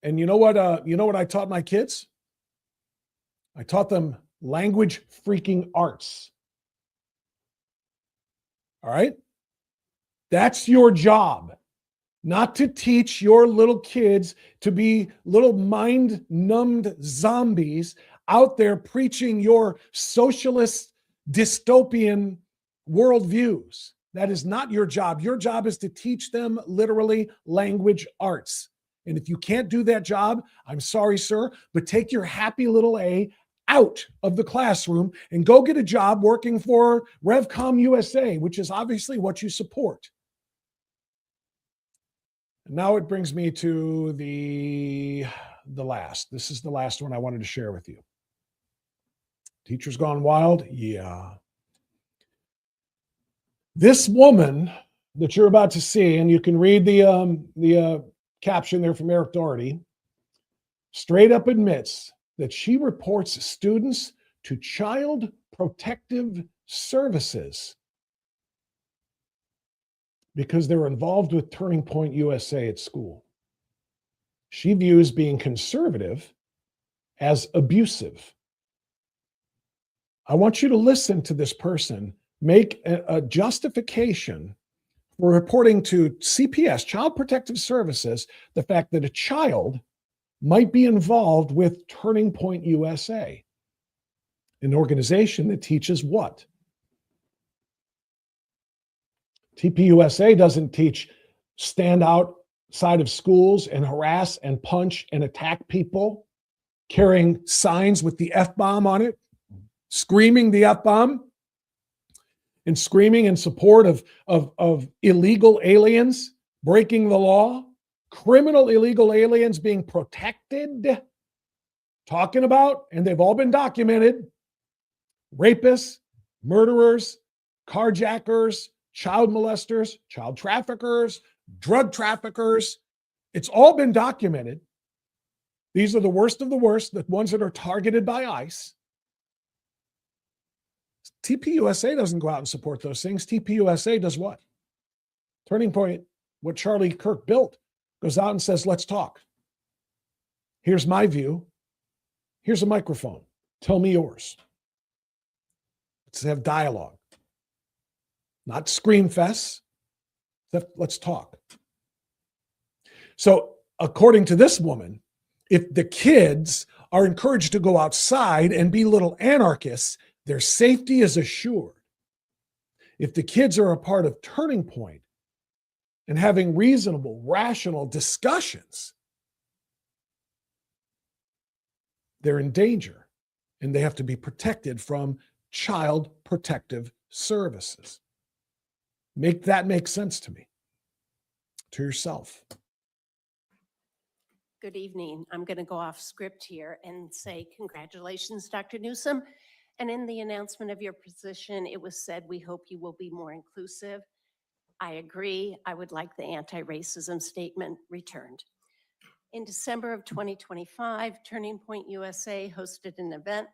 And you know what I taught my kids? I taught them language freaking arts. All right? That's your job. Not to teach your little kids to be little mind-numbed zombies out there preaching your socialist dystopian worldviews. That is not your job. Your job is to teach them literally language arts. And if you can't do that job, I'm sorry, sir, but take your happy little A out of the classroom and go get a job working for RevCom USA, which is obviously what you support. Now it brings me to the last. This is the last one I wanted to share with you. Teachers Gone Wild? Yeah. This woman that you're about to see, and you can read the caption there from Eric Doherty, straight up admits that she reports students to Child Protective Services because they're involved with Turning Point USA at school. She views being conservative as abusive. I want you to listen to this person make a justification for reporting to CPS, Child Protective Services, the fact that a child might be involved with Turning Point USA, an organization that teaches what? TPUSA doesn't teach stand outside of schools and harass and punch and attack people, carrying signs with the F-bomb on it, screaming the F-bomb, and screaming in support of illegal aliens breaking the law, criminal illegal aliens being protected, talking about, and they've all been documented, rapists, murderers, carjackers, child molesters, child traffickers, drug traffickers. It's all been documented. These are the worst of the worst, the ones that are targeted by ICE. TPUSA doesn't go out and support those things. TPUSA does what? Turning Point, what Charlie Kirk built, goes out and says, let's talk. Here's my view. Here's a microphone. Tell me yours. Let's have dialogue. not scream fests. Let's talk. So according to this woman, if the kids are encouraged to go outside and be little anarchists, their safety is assured. If the kids are a part of Turning Point and having reasonable, rational discussions, they're in danger and they have to be protected from Child Protective Services. Make that make sense to me, to yourself. Good evening. I'm going to go off script here and say congratulations, Dr. Newsom. And in the announcement of your position, it was said, we hope you will be more inclusive. I agree. I would like the anti-racism statement returned. In December of 2025, Turning Point USA hosted an event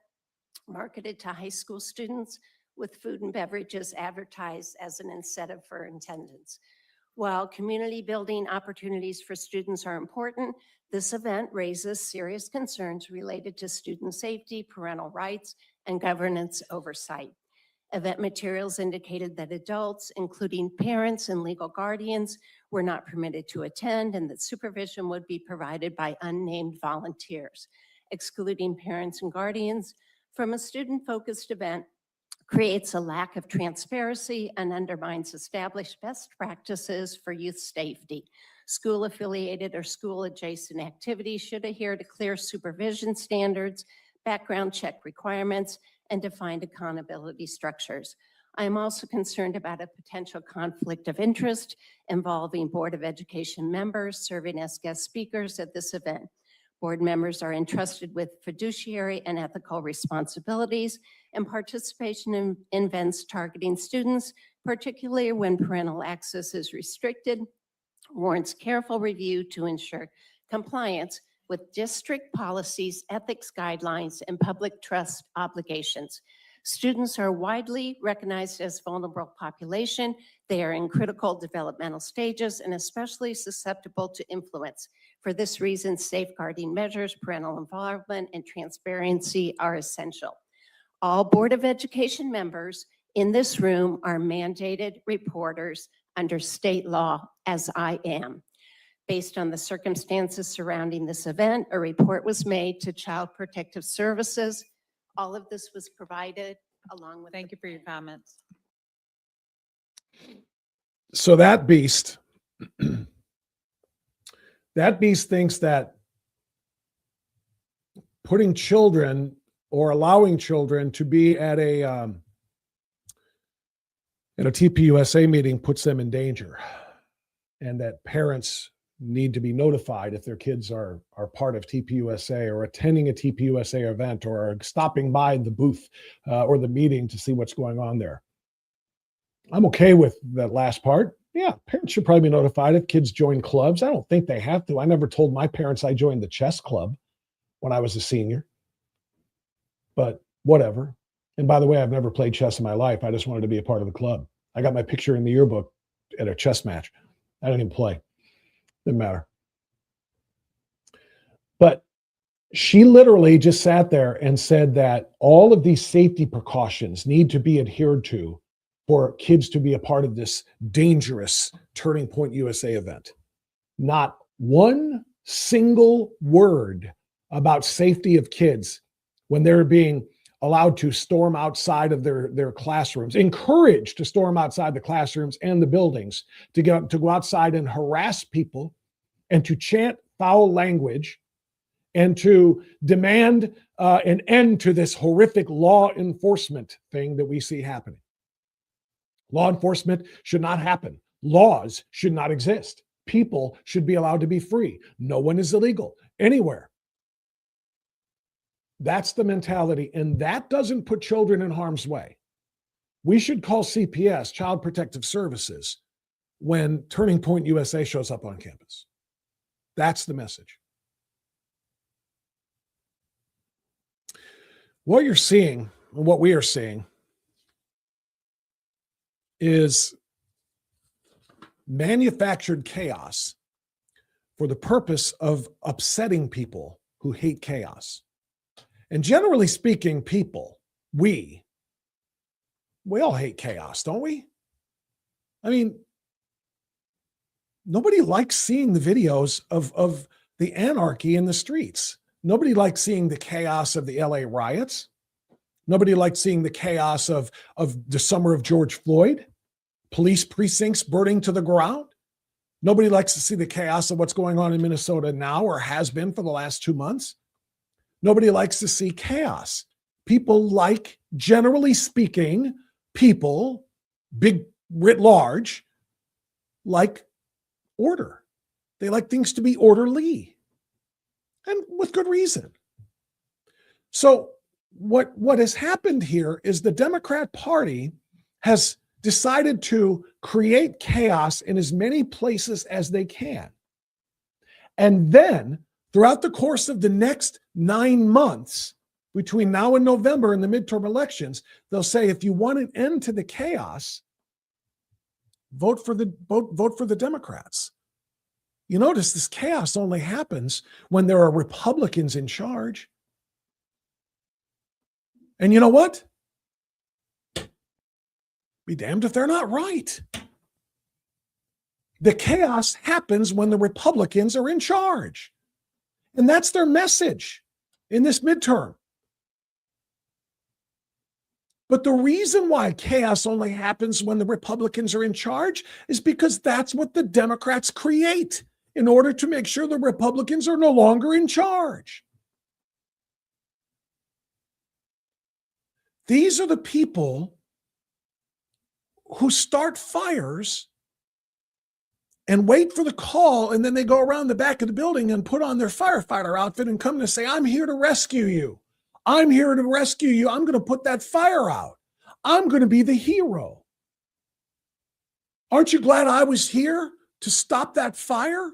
marketed to high school students with food and beverages advertised as an incentive for attendance. While community building opportunities for students are important, this event raises serious concerns related to student safety, parental rights, and governance oversight. Event materials indicated that adults, including parents and legal guardians, were not permitted to attend and that supervision would be provided by unnamed volunteers. Excluding parents and guardians from a student-focused event creates a lack of transparency and undermines established best practices for youth safety. School-affiliated or school-adjacent activities should adhere to clear supervision standards, background check requirements, and defined accountability structures. I am also concerned about a potential conflict of interest involving Board of Education members serving as guest speakers at this event. Board members are entrusted with fiduciary and ethical responsibilities, and participation in events targeting students, particularly when parental access is restricted, warrants careful review to ensure compliance with district policies, ethics guidelines, and public trust obligations. Students are widely recognized as vulnerable population. They are in critical developmental stages and especially susceptible to influence. For this reason, safeguarding measures, parental involvement, and transparency are essential. All Board of Education members in this room are mandated reporters under state law, as I am. Based on the circumstances surrounding this event, a report was made to Child Protective Services. All of this was provided along with. Thank you for your comments. So that beast thinks that putting children or allowing children to be at a TPUSA meeting puts them in danger, and that parents need to be notified if their kids are part of TPUSA or attending a TPUSA event or are stopping by the booth or the meeting to see what's going on there. I'm okay with that last part. Yeah, parents should probably be notified if kids join clubs. I don't think they have to. I never told my parents I joined the chess club when I was a senior, but whatever. And by the way, I've never played chess in my life. I just wanted to be a part of the club. I got my picture in the yearbook at a chess match. I didn't even play. Didn't matter. But she literally just sat there and said that all of these safety precautions need to be adhered to for kids to be a part of this dangerous Turning Point USA event. Not one single word about safety of kids when they're being allowed to storm outside of their classrooms, encouraged to storm outside the classrooms and the buildings, to go outside and harass people and to chant foul language and to demand an end to this horrific law enforcement thing that we see happening. Law enforcement should not happen. Laws should not exist. People should be allowed to be free. No one is illegal anywhere. That's the mentality, and that doesn't put children in harm's way. We should call CPS, Child Protective Services, when Turning Point USA shows up on campus. That's the message. What you're seeing, and what we are seeing, is manufactured chaos for the purpose of upsetting people who hate chaos. And generally speaking, people, we all hate chaos, don't we? I mean, nobody likes seeing the videos of the anarchy in the streets. Nobody likes seeing the chaos of the LA riots. Nobody likes seeing the chaos of the summer of George Floyd, police precincts burning to the ground. Nobody likes to see the chaos of what's going on in Minnesota now or has been for the last 2 months. Nobody likes to see chaos. People like, generally speaking, people, big writ large, like order. They like things to be orderly, and with good reason. So what has happened here is the Democrat Party has decided to create chaos in as many places as they can. And then throughout the course of the next 9 months, between now and November and the midterm elections, they'll say, if you want an end to the chaos, vote for the Democrats. You notice this chaos only happens when there are Republicans in charge. And you know what? Be damned if they're not right. The chaos happens when the Republicans are in charge. And that's their message in this midterm. But the reason why chaos only happens when the Republicans are in charge is because that's what the Democrats create in order to make sure the Republicans are no longer in charge. These are the people who start fires and wait for the call, and then they go around the back of the building and put on their firefighter outfit and come to say, I'm here to rescue you. I'm here to rescue you. I'm going to put that fire out. I'm going to be the hero. Aren't you glad I was here to stop that fire?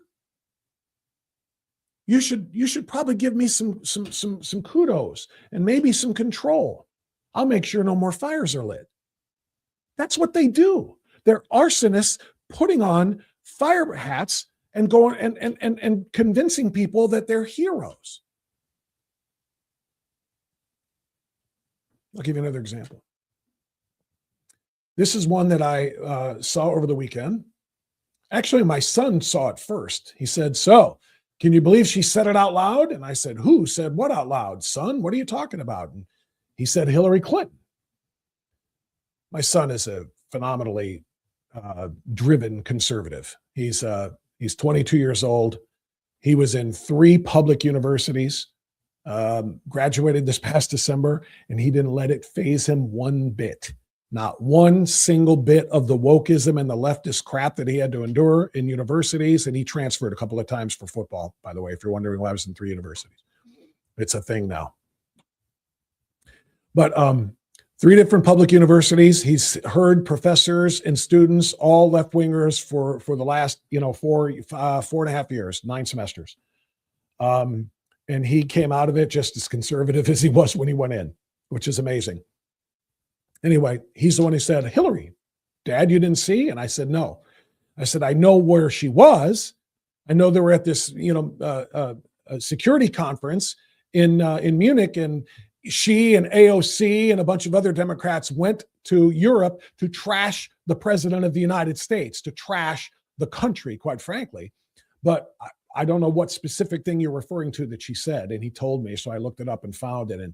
You should probably give me some kudos and maybe some control. I'll make sure no more fires are lit. That's what they do. They're arsonists putting on fire hats and going and convincing people that they're heroes. I'll give you another example. This is one that I saw over the weekend. Actually, my son saw it first. He said, so, can you believe she said it out loud? And I said, who said what out loud? Son, what are you talking about? And he said, Hillary Clinton. My son is a phenomenally driven conservative. He's 22 years old. He was in 3 public universities, graduated this past December, and he didn't let it faze him one bit. Not one single bit of the wokeism and the leftist crap that he had to endure in universities. And he transferred a couple of times for football, by the way, if you're wondering why I was in 3 universities. It's a thing now. But 3 different public universities. He's heard professors and students, all left-wingers for the last, 4.5 years, 9 semesters. And he came out of it just as conservative as he was when he went in, which is amazing. Anyway, he's the one who said, Hillary, Dad, you didn't see? And I said, no. I said, I know where she was. I know they were at this, a security conference in Munich, and she and AOC and a bunch of other Democrats went to Europe to trash the president of the United States, to trash the country, quite frankly. But I don't know what specific thing you're referring to that she said. And he told me, so I looked it up and found it. And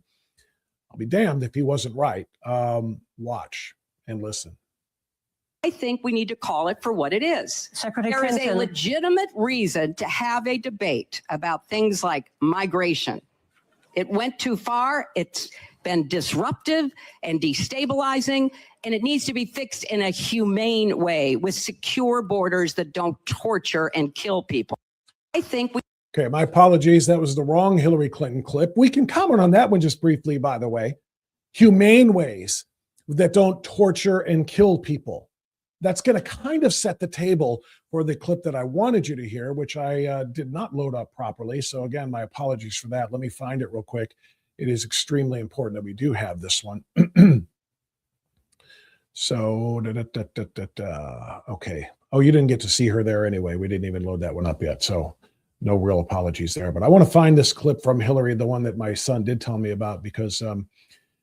I'll be damned if he wasn't right. Watch and listen. I think we need to call it for what it is. Secretary There is a Clinton. legitimate reason to have a debate about things like migration. It went too far. It's been disruptive and destabilizing, and it needs to be fixed in a humane way with secure borders that don't torture and kill people. I think we. Okay, my apologies. That was the wrong Hillary Clinton clip. We can comment on that one just briefly, by the way. Humane ways that don't torture and kill people. That's going to kind of set the table for the clip that I wanted you to hear, which I did not load up properly. So again, my apologies for that. Let me find it real quick. It is extremely important that we do have this one. So, okay. Oh, you didn't get to see her there anyway. We didn't even load that one up yet. So no real apologies there. But I want to find this clip from Hillary, the one that my son did tell me about, because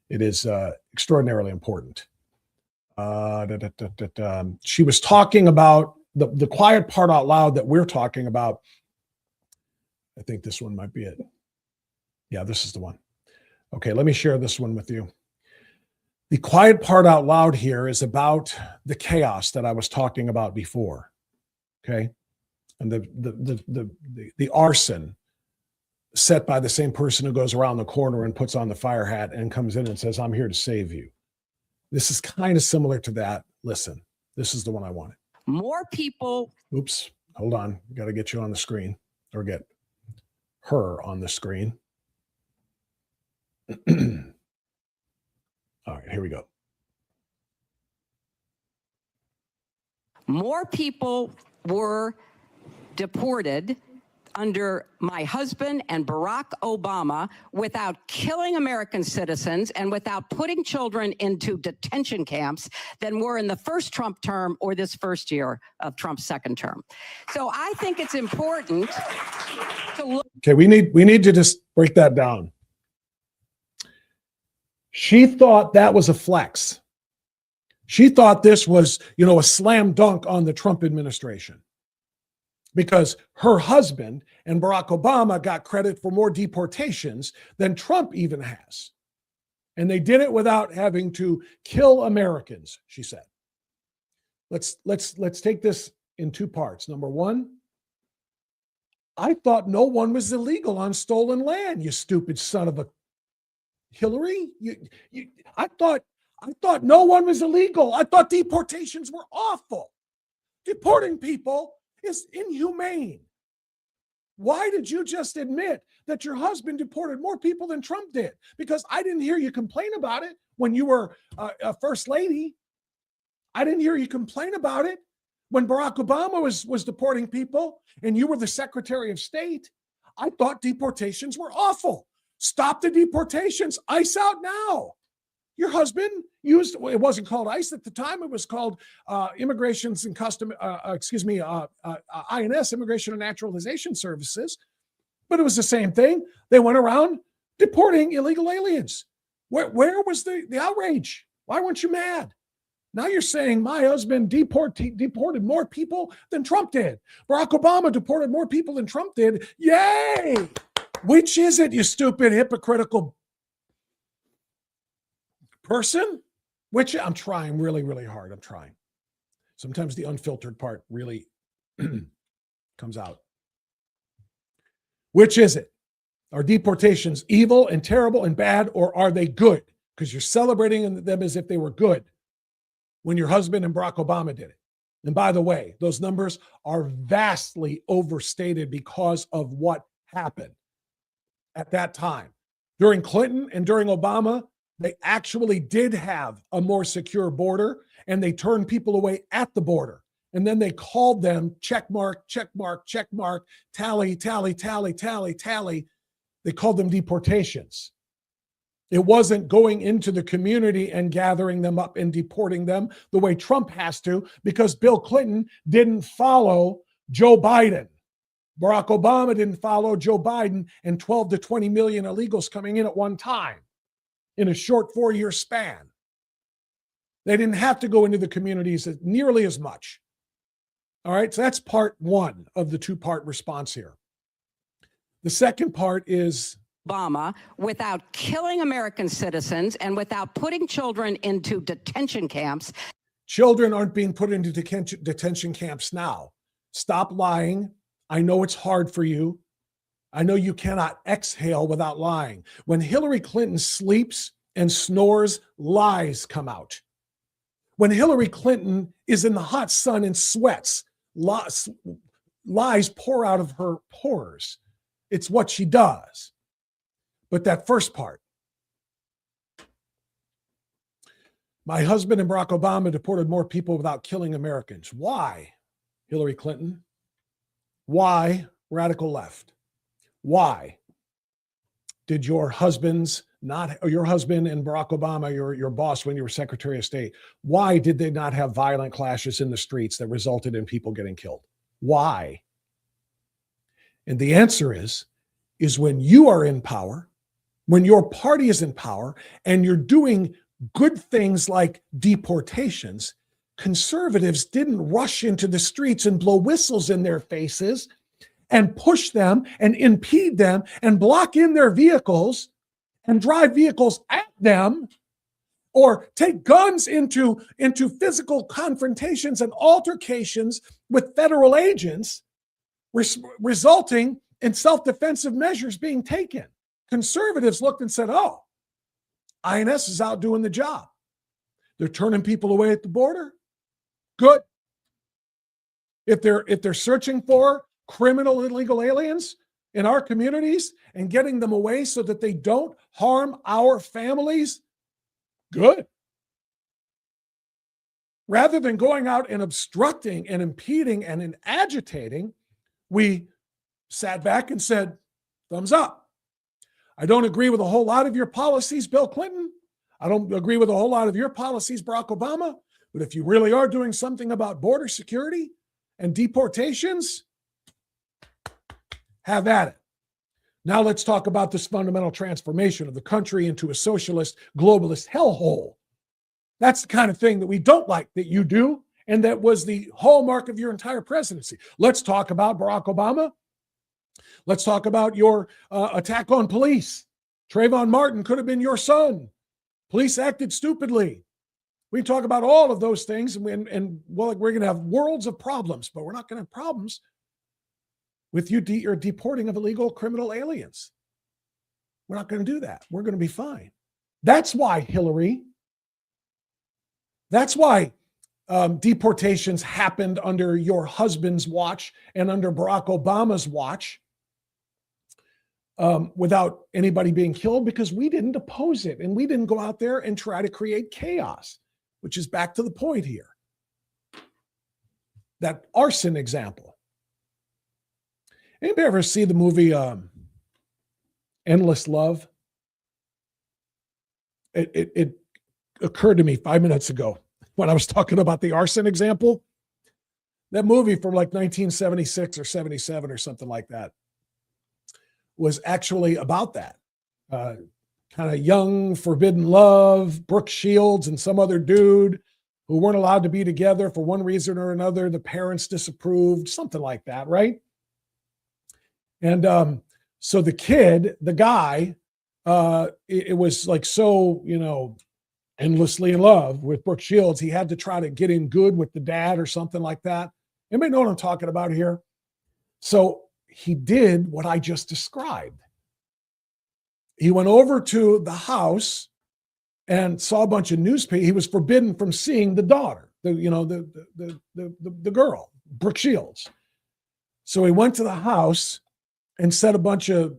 it is extraordinarily important. She was talking about the quiet part out loud that we're talking about. I think this one might be it. Yeah, this is the one. Okay, let me share this one with you. The quiet part out loud here is about the chaos that I was talking about before. Okay, and the arson set by the same person who goes around the corner and puts on the fire hat and comes in and says, "I'm here to save you." This is kind of similar to that. Listen, this is the one I wanted. More people. Oops, hold on. Got to get you on the screen, or get her on the screen. All right, here we go. More people were deported under my husband and Barack Obama without killing American citizens and without putting children into detention camps than were in the first Trump term or this first year of Trump's second term. So I think it's important to look. Okay, we need to just break that down. She thought that was a flex. She thought this was, a slam dunk on the Trump administration, because her husband and Barack Obama got credit for more deportations than Trump even has. And they did it without having to kill Americans, she said. Let's take this in two parts. Number one, I thought no one was illegal on stolen land, you stupid son of a Hillary. I thought no one was illegal. I thought deportations were awful. Deporting people is inhumane. Why did you just admit that your husband deported more people than Trump did? Because I didn't hear you complain about it when you were a first lady. I didn't hear you complain about it when Barack Obama was deporting people and you were the Secretary of State. I thought deportations were awful. Stop the deportations. ICE out now. Your husband used, it wasn't called ICE at the time. It was called Immigrations and Custom, INS, Immigration and Naturalization Services. But it was the same thing. They went around deporting illegal aliens. Where was the outrage? Why weren't you mad? Now you're saying my husband deported more people than Trump did. Barack Obama deported more people than Trump did. Yay! Which is it, you stupid, hypocritical person? Which I'm trying really, really hard. I'm trying. Sometimes the unfiltered part really comes out. Which is it? Are deportations evil and terrible and bad, or are they good? Because you're celebrating them as if they were good when your husband and Barack Obama did it. And by the way, those numbers are vastly overstated because of what happened at that time. During Clinton and during Obama, they actually did have a more secure border, and they turned people away at the border. And then they called them check mark, check mark, check mark, tally, tally, tally, tally, tally. They called them deportations. It wasn't going into the community and gathering them up and deporting them the way Trump has to, because Bill Clinton didn't follow Joe Biden. Barack Obama didn't follow Joe Biden and 12 to 20 million illegals coming in at one time in a short 4-year span. They didn't have to go into the communities nearly as much. All right, so that's part one of the two-part response here. The second part is Obama without killing American citizens and without putting children into detention camps. Children aren't being put into detention camps now. Stop lying. I know it's hard for you. I know you cannot exhale without lying. When Hillary Clinton sleeps and snores, lies come out. When Hillary Clinton is in the hot sun and sweats, lies pour out of her pores. It's what she does. But that first part, my husband and Barack Obama deported more people without killing Americans. Why, Hillary Clinton? Why, radical left? Why did your husband and Barack Obama, your boss when you were Secretary of State, why did they not have violent clashes in the streets that resulted in people getting killed? Why? And the answer is when you are in power, when your party is in power and you're doing good things like deportations, conservatives didn't rush into the streets and blow whistles in their faces and push them and impede them and block in their vehicles and drive vehicles at them, or take guns into physical confrontations and altercations with federal agents, resulting in self-defensive measures being taken. Conservatives looked and said, oh, INS is out doing the job. They're turning people away at the border. Good. If they're searching for criminal illegal aliens in our communities and getting them away so that they don't harm our families, good. Rather than going out and obstructing and impeding and agitating, we sat back and said, thumbs up. I don't agree with a whole lot of your policies, Bill Clinton. I don't agree with a whole lot of your policies, Barack Obama. But if you really are doing something about border security and deportations, have at it. Now let's talk about this fundamental transformation of the country into a socialist, globalist hellhole. That's the kind of thing that we don't like that you do, and that was the hallmark of your entire presidency. Let's talk about Barack Obama. Let's talk about your attack on police. Trayvon Martin could have been your son. Police acted stupidly. We can talk about all of those things, and well, we're going to have worlds of problems, but we're not going to have problems with your deporting of illegal criminal aliens. We're not going to do that. We're going to be fine. That's why, Hillary, that's why deportations happened under your husband's watch and under Barack Obama's watch without anybody being killed, because we didn't oppose it and we didn't go out there and try to create chaos, which is back to the point here. That arson example. Anybody ever see the movie Endless Love? It occurred to me 5 minutes ago when I was talking about the arson example. That movie from like 1976 or 77 or something like that was actually about that. Kind of young, forbidden love, Brooke Shields and some other dude who weren't allowed to be together for one reason or another. The parents disapproved, something like that, right? And so the kid, the guy, it was like so, endlessly in love with Brooke Shields. He had to try to get in good with the dad or something like that. Anybody know what I'm talking about here? So he did what I just described. He went over to the house and saw a bunch of newspapers. He was forbidden from seeing the daughter, the girl, Brooke Shields. So he went to the house and set a bunch of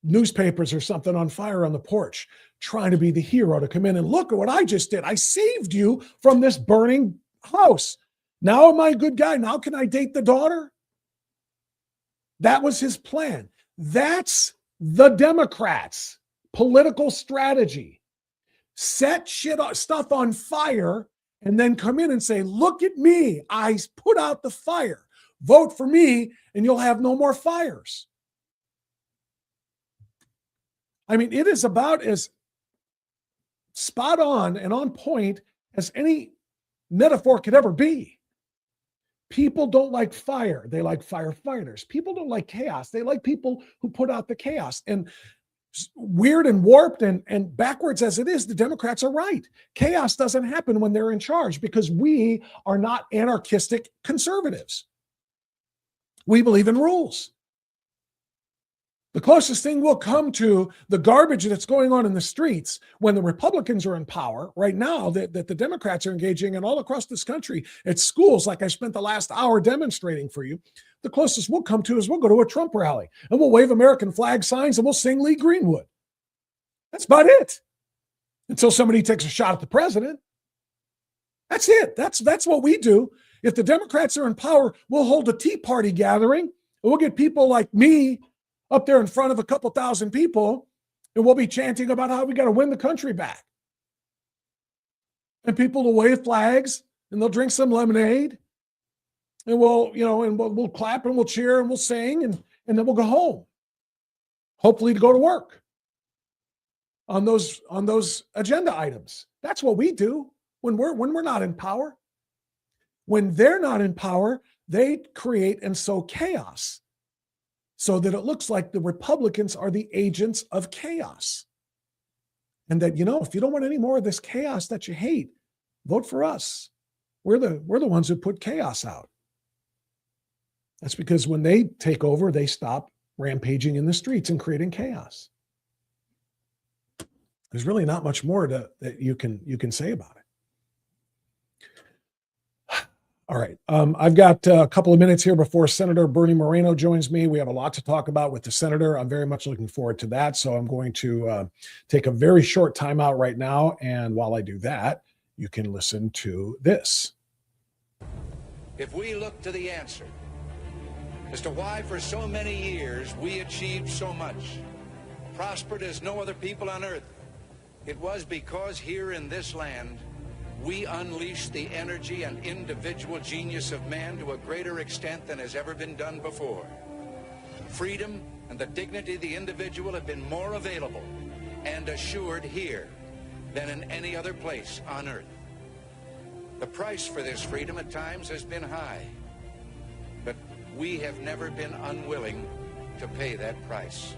newspapers or something on fire on the porch, trying to be the hero to come in and look at what I just did. I saved you from this burning house. Now am I a good guy? Now can I date the daughter? That was his plan. That's the Democrats' political strategy. Set stuff on fire and then come in and say, look at me. I put out the fire. Vote for me and you'll have no more fires. I mean, it is about as spot on and on point as any metaphor could ever be. People don't like fire. They like firefighters. People don't like chaos. They like people who put out the chaos. And weird and warped and backwards as it is, the Democrats are right. Chaos doesn't happen when they're in charge because we are not anarchistic conservatives. We believe in rules. The closest thing we'll come to the garbage that's going on in the streets when the Republicans are in power right now, that the Democrats are engaging in all across this country at schools, like I spent the last hour demonstrating for you. The closest we'll come to is we'll go to a Trump rally and we'll wave American flag signs and we'll sing Lee Greenwood. That's about it. Until somebody takes a shot at the president. That's it. That's what we do. If the Democrats are in power, we'll hold a Tea Party gathering and we'll get people like me up there in front of a couple thousand people, and we'll be chanting about how we got to win the country back. And people will wave flags, and they'll drink some lemonade, and we'll clap and we'll cheer and we'll sing, and then we'll go home, hopefully to go to work. on those agenda items. That's what we do when we're not in power. When they're not in power, they create and sow chaos so that it looks like the Republicans are the agents of chaos. And that, if you don't want any more of this chaos that you hate, vote for us. We're the ones who put chaos out. That's because when they take over, they stop rampaging in the streets and creating chaos. There's really not much more that you can say about it. All right. I've got a couple of minutes here before Senator Bernie Moreno joins me. We have a lot to talk about with the senator. I'm very much looking forward to that. So I'm going to take a very short time out right now. And while I do that, you can listen to this. If we look to the answer as to why for so many years we achieved so much, prospered as no other people on earth, it was because here in this land, we unleashed the energy and individual genius of man to a greater extent than has ever been done before. Freedom and the dignity of the individual have been more available and assured here than in any other place on earth. The price for this freedom at times has been high, but we have never been unwilling to pay that price.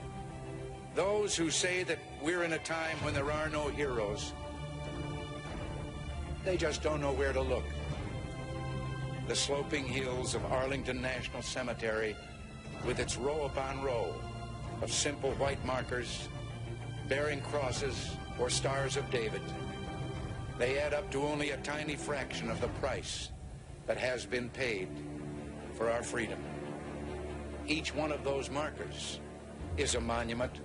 Those who say that we're in a time when there are no heroes, they just don't know where to look. The sloping hills of Arlington National Cemetery, with its row upon row of simple white markers bearing crosses or stars of David, they add up to only a tiny fraction of the price that has been paid for our freedom. Each one of those markers is a monument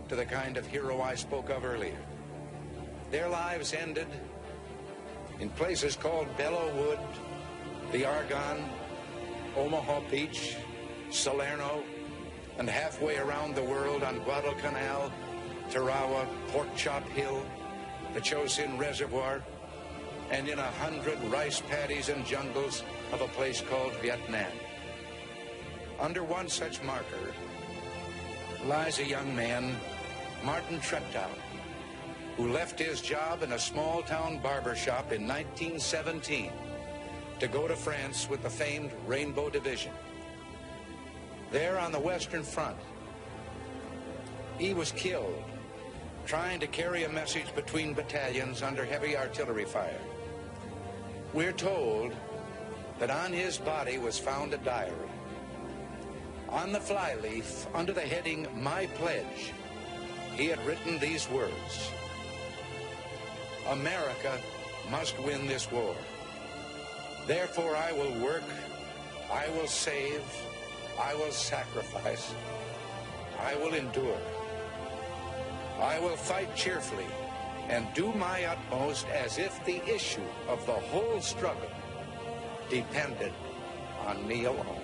to the kind of hero I spoke of earlier. Their lives ended in places called Belleau Wood, the Argonne, Omaha Beach, Salerno, and halfway around the world on Guadalcanal, Tarawa, Pork Chop Hill, the Chosin Reservoir, and in 100 rice paddies and jungles of a place called Vietnam. Under one such marker lies a young man, Martin Treptow, who left his job in a small-town barber shop in 1917 to go to France with the famed Rainbow Division. There on the Western Front, he was killed trying to carry a message between battalions under heavy artillery fire. We're told that on his body was found a diary. On the flyleaf, under the heading, My Pledge, he had written these words: America must win this war. Therefore I will work, I will save, I will sacrifice, I will endure. I will fight cheerfully and do my utmost as if the issue of the whole struggle depended on me alone.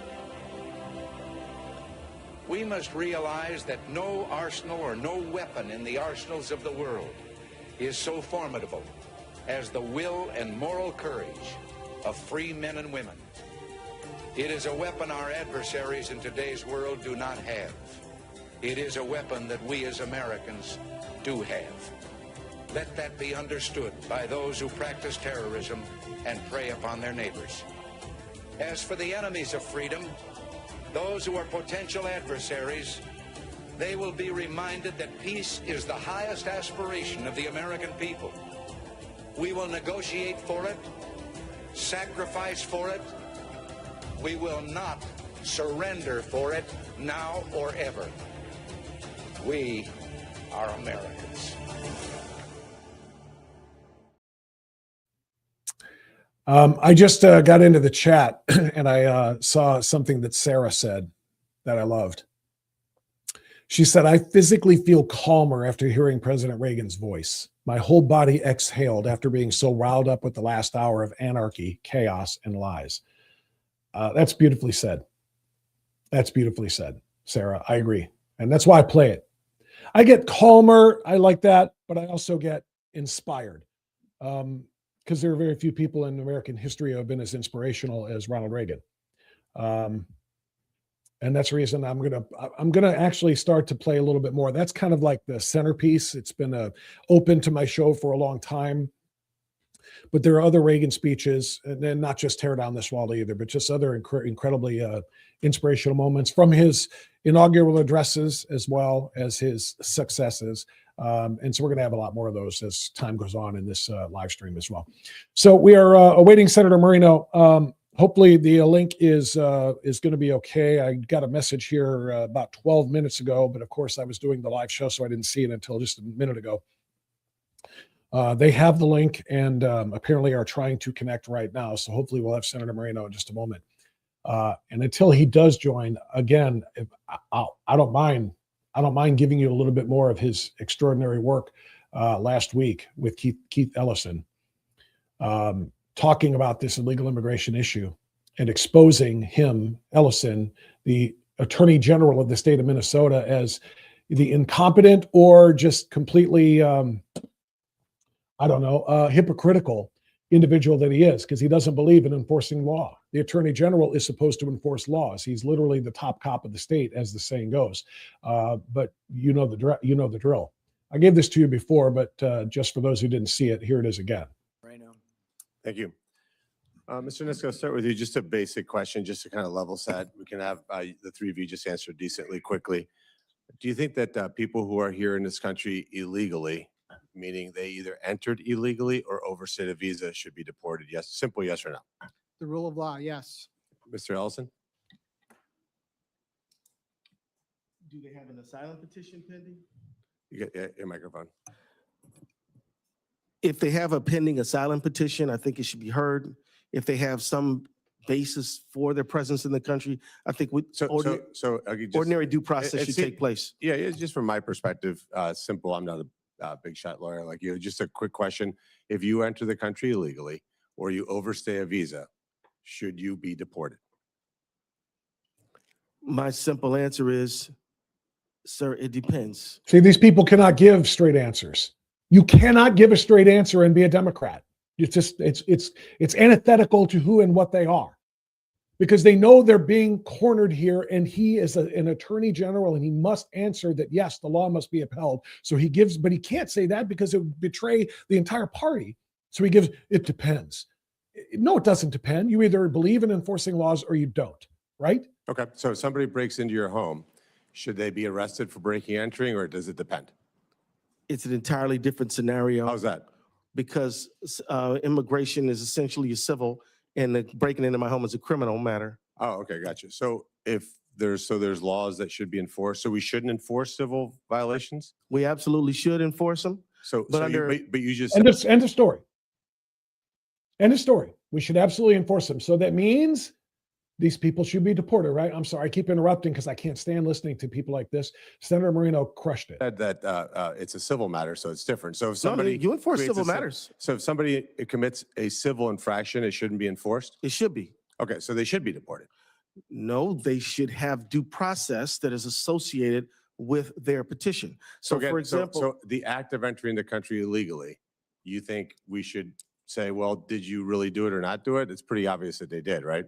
We must realize that no arsenal or no weapon in the arsenals of the world is so formidable as the will and moral courage of free men and women. It is a weapon our adversaries in today's world do not have. It is a weapon that we as Americans do have. Let that be understood by those who practice terrorism and prey upon their neighbors. As for the enemies of freedom, those who are potential adversaries, they will be reminded that peace is the highest aspiration of the American people. We will negotiate for it, sacrifice for it. We will not surrender for it now or ever. We are Americans. I just got into the chat and I saw something that Sarah said that I loved. She said, I physically feel calmer after hearing President Reagan's voice. My whole body exhaled after being so riled up with the last hour of anarchy, chaos, and lies. That's beautifully said. That's beautifully said, Sarah. I agree. And that's why I play it. I get calmer. I like that, but I also get inspired. Because there are very few people in American history who have been as inspirational as Ronald Reagan. And that's the reason I'm gonna actually start to play a little bit more. That's kind of like the centerpiece. It's been open to my show for a long time. But there are other Reagan speeches, and then not just tear down this wall either, but just other incredibly inspirational moments from his inaugural addresses as well as his successes. And so we're going to have a lot more of those as time goes on in this live stream as well. So we are awaiting Senator Moreno. Hopefully the link is going to be okay. I got a message here about 12 minutes ago, but of course I was doing the live show, so I didn't see it until just a minute ago. They have the link and apparently are trying to connect right now. So hopefully we'll have Senator Moreno in just a moment. And until he does join, again, I don't mind giving you a little bit more of his extraordinary work last week with Keith Ellison, talking about this illegal immigration issue and exposing him, Ellison, the Attorney General of the state of Minnesota, as the incompetent or just completely hypocritical individual that he is, because he doesn't believe in enforcing law. The Attorney General is supposed to enforce laws. He's literally the top cop of the state, as the saying goes. But you know the drill. I gave this to you before, but just for those who didn't see it, here it is again. Thank you. Mr. Nisko, I'll start with you. Just a basic question, just to kind of level set. We can have the three of you just answer decently quickly. Do you think that people who are here in this country illegally, meaning they either entered illegally or overstayed a visa, should be deported? Yes, simple yes or no. The rule of law, yes. Mr. Ellison? Do they have an asylum petition pending? You get your microphone. If they have a pending asylum petition, I think it should be heard. If they have some basis for their presence in the country, I think ordinary due process should take place. Yeah, it's just from my perspective, simple. I'm not a big shot lawyer like you. Just a quick question. If you enter the country illegally or you overstay a visa, should you be deported? My simple answer is, sir, it depends. See, these people cannot give straight answers. You cannot give a straight answer and be a Democrat. It's just, it's antithetical to who and what they are, because they know they're being cornered here, and he is an attorney general and he must answer that, yes, the law must be upheld. So he gives, but he can't say that because it would betray the entire party. So he gives, it depends. No, it doesn't depend. You either believe in enforcing laws or you don't, right? Okay, so if somebody breaks into your home, should they be arrested for breaking and entering, or does it depend? It's an entirely different scenario. How's that? Because immigration is essentially a civil, and breaking into my home is a criminal matter. Oh, okay, gotcha. So if there's laws that should be enforced, so we shouldn't enforce civil violations? We absolutely should enforce them. But you just end of story. End of story. We should absolutely enforce them. So that means these people should be deported, right? I'm sorry, I keep interrupting because I can't stand listening to people like this. Senator Moreno crushed it. That it's a civil matter, so it's different. So if somebody you enforce civil matters. So if somebody commits a civil infraction, it shouldn't be enforced? It should be. Okay, so they should be deported. No, they should have due process that is associated with their petition. So again, for example, so the act of entering the country illegally, you think we should say, well, did you really do it or not do it? It's pretty obvious that they did, right?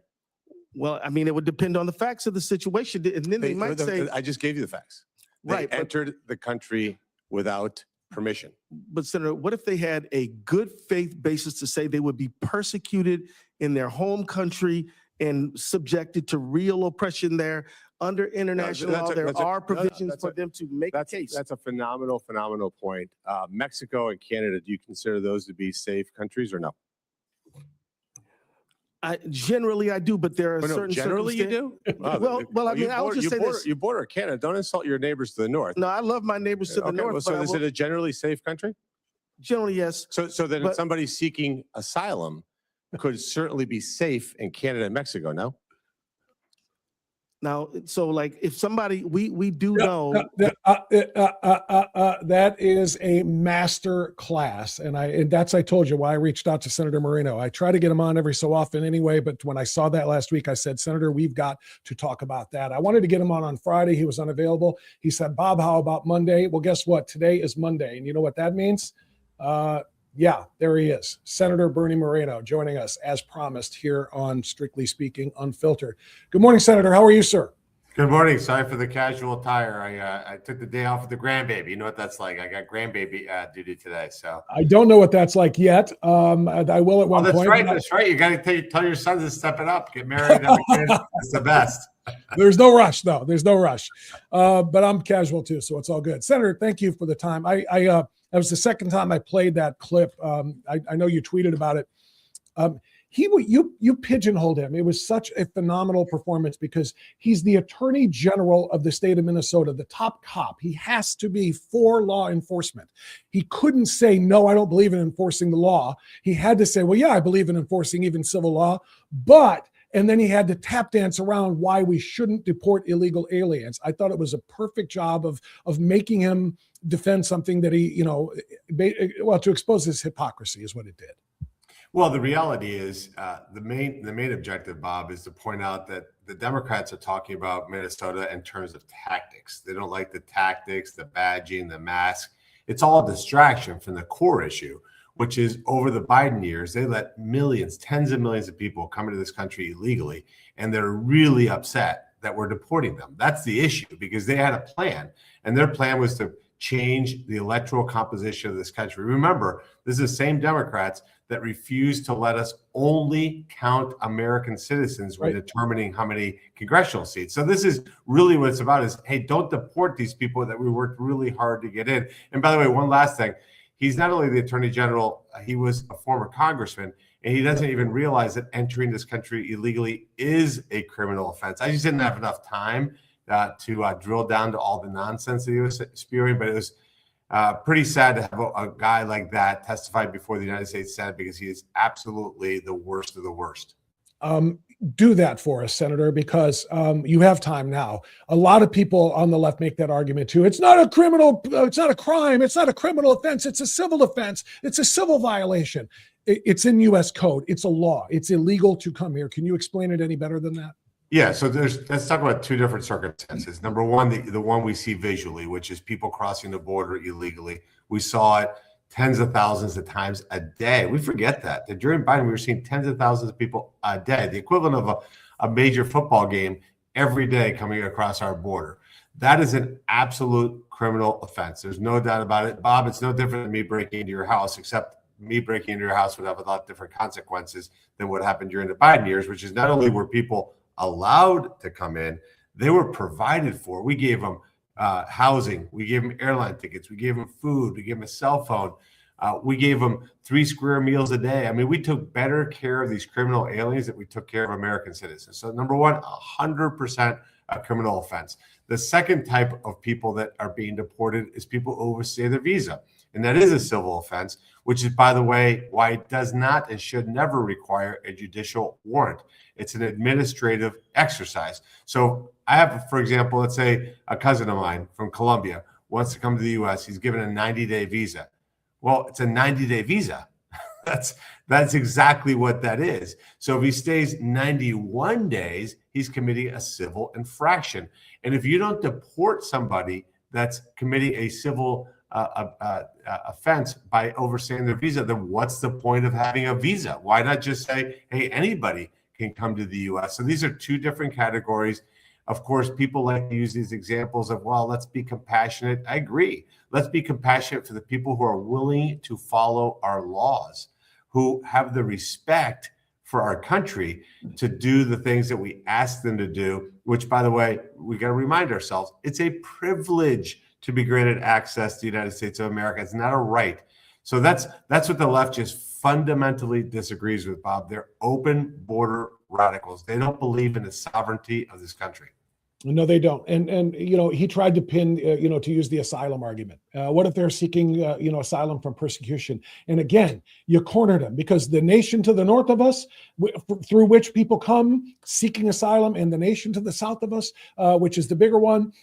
Well, I mean, it would depend on the facts of the situation. And then they might say, I just gave you the facts. They entered the country without permission. But Senator, what if they had a good faith basis to say they would be persecuted in their home country and subjected to real oppression there? Under international law, there are provisions for them to make a case. That's a phenomenal point. Mexico and Canada, do you consider those to be safe countries or no? Generally, I do, but there are certain generally you do? Well, I mean, I would just say this. You border Canada. Don't insult your neighbors to the north. No, I love my neighbors to the north. Well, so is it a generally safe country? Generally, yes. So then somebody seeking asylum could certainly be safe in Canada and Mexico, no? Now, so like if somebody, we do know. That is a master class. And that's, I told you why I reached out to Senator Moreno. I try to get him on every so often anyway, but when I saw that last week, I said, Senator, we've got to talk about that. I wanted to get him on Friday. He was unavailable. He said, Bob, how about Monday? Well, guess what? Today is Monday. And you know what that means? Yeah, there he is. Senator Bernie Moreno joining us as promised here on Strictly Speaking Unfiltered. Good morning, Senator. How are you, sir? Good morning. Sorry for the casual attire. I took the day off with the grandbaby. You know what that's like. I got grandbaby duty today. So I don't know what that's like yet. I will at one that's point. right. That's right. You got to tell your son to step it up, get married, have a kid. It's the best. There's no rush, though. There's no rush. But I'm casual too, so it's all good. Senator, thank you for the time. That was the second time I played that clip. I know you tweeted about it. You pigeonholed him. It was such a phenomenal performance because he's the Attorney General of the state of Minnesota, the top cop. He has to be for law enforcement. He couldn't say, no, I don't believe in enforcing the law. He had to say, well, yeah, I believe in enforcing even civil law, and then he had to tap dance around why we shouldn't deport illegal aliens. I thought it was a perfect job of making him defend something that he, to expose his hypocrisy is what it did. Well, the reality is the main objective, Bob, is to point out that the Democrats are talking about Minnesota in terms of tactics. They don't like the tactics, the badging, the mask. It's all a distraction from the core issue, which is over the Biden years, they let millions, tens of millions of people come into this country illegally, and they're really upset that we're deporting them. That's the issue, because they had a plan, and their plan was to change the electoral composition of this country. Remember, this is the same Democrats that refuse to let us only count American citizens when determining how many congressional seats. So this is really what it's about is, hey, don't deport these people that we worked really hard to get in. And by the way, one last thing, he's not only the Attorney General, he was a former congressman, and he doesn't even realize that entering this country illegally is a criminal offense. I just didn't have enough time to drill down to all the nonsense that he was spewing, but it was pretty sad to have a guy like that testify before the United States Senate, because he is absolutely the worst of the worst. Do that for us, Senator, because you have time now. A lot of people on the left make that argument too. It's not a criminal, it's not a crime, it's not a criminal offense, it's a civil offense, it's a civil violation. It's in U.S. code, it's a law, it's illegal to come here. Can you explain it any better than that? Yeah, so let's talk about two different circumstances. Number one, the one we see visually, which is people crossing the border illegally. We saw it tens of thousands of times a day. We forget that during Biden, we were seeing tens of thousands of people a day, the equivalent of a major football game every day coming across our border. That is an absolute criminal offense. There's no doubt about it. Bob, it's no different than me breaking into your house, except me breaking into your house would have a lot different consequences than what happened during the Biden years, which is not only were people allowed to come in, they were provided for. We gave them housing, we gave them airline tickets, we gave them food, we gave them a cell phone, we gave them 3 square meals a day. I mean, we took better care of these criminal aliens than we took care of American citizens. So number one, 100% a criminal offense. The second type of people that are being deported is people who overstay their visa. And that is a civil offense, which is, by the way, why it does not and should never require a judicial warrant. It's an administrative exercise. So I have, for example, let's say a cousin of mine from Colombia wants to come to the U.S. He's given a 90-day visa. Well, it's a 90-day visa. That's exactly what that is. So if he stays 91 days, he's committing a civil infraction. And if you don't deport somebody that's committing a civil offense by overstaying their visa, then what's the point of having a visa? Why not just say, hey, anybody can come to the U.S.? So these are two different categories. Of course, people like to use these examples of, well, let's be compassionate. I agree. Let's be compassionate for the people who are willing to follow our laws, who have the respect for our country to do the things that we ask them to do, which, by the way, we got to remind ourselves, it's a privilege to be granted access to the United States of America. It's not a right. So that's what the left just fundamentally disagrees with, Bob. They're open border radicals. They don't believe in the sovereignty of this country. No, they don't. And he tried to pin, to use the asylum argument. What if they're seeking, asylum from persecution? And again, you cornered them, because the nation to the north of us, through which people come seeking asylum, and the nation to the south of us, which is the bigger one,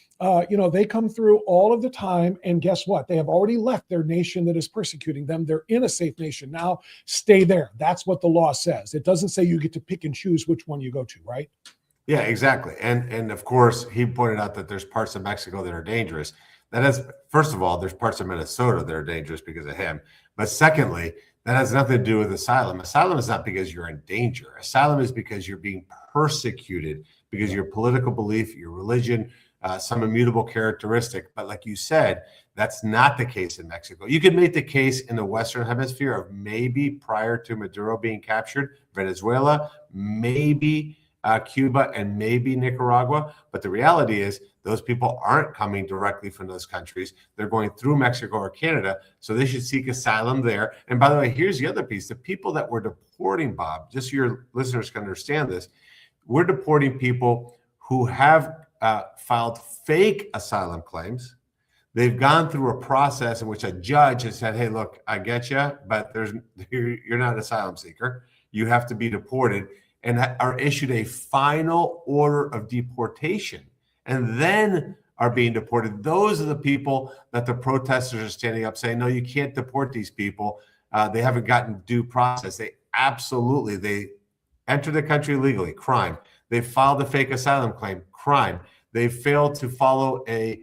they come through all of the time. And guess what? They have already left their nation that is persecuting them. They're in a safe nation now. Stay there. That's what the law says. It doesn't say you get to pick and choose which one you go to, right? Yeah, exactly. And of course, he pointed out that there's parts of Mexico that are dangerous. That is, first of all, there's parts of Minnesota that are dangerous because of him. But secondly, That has nothing to do with asylum. Asylum is not because you're in danger. Asylum is because you're being persecuted because of your political belief, your religion, some immutable characteristic. But like you said, that's not the case in Mexico. You could make the case in the Western Hemisphere of maybe prior to Maduro being captured, Venezuela, maybe Cuba, and maybe Nicaragua. But the reality is those people aren't coming directly from those countries. They're going through Mexico or Canada. So they should seek asylum there. And by the way, here's the other piece. The people that we're deporting, Bob, just so your listeners can understand this, we're deporting people who have filed fake asylum claims. They've gone through a process in which a judge has said, hey, look, I get you, but you're not an asylum seeker. You have to be deported, and are issued a final order of deportation and then are being deported. Those are the people that the protesters are standing up saying, no, you can't deport these people. They haven't gotten due process. They entered the country illegally, crime. They filed a fake asylum claim, crime. They failed to follow a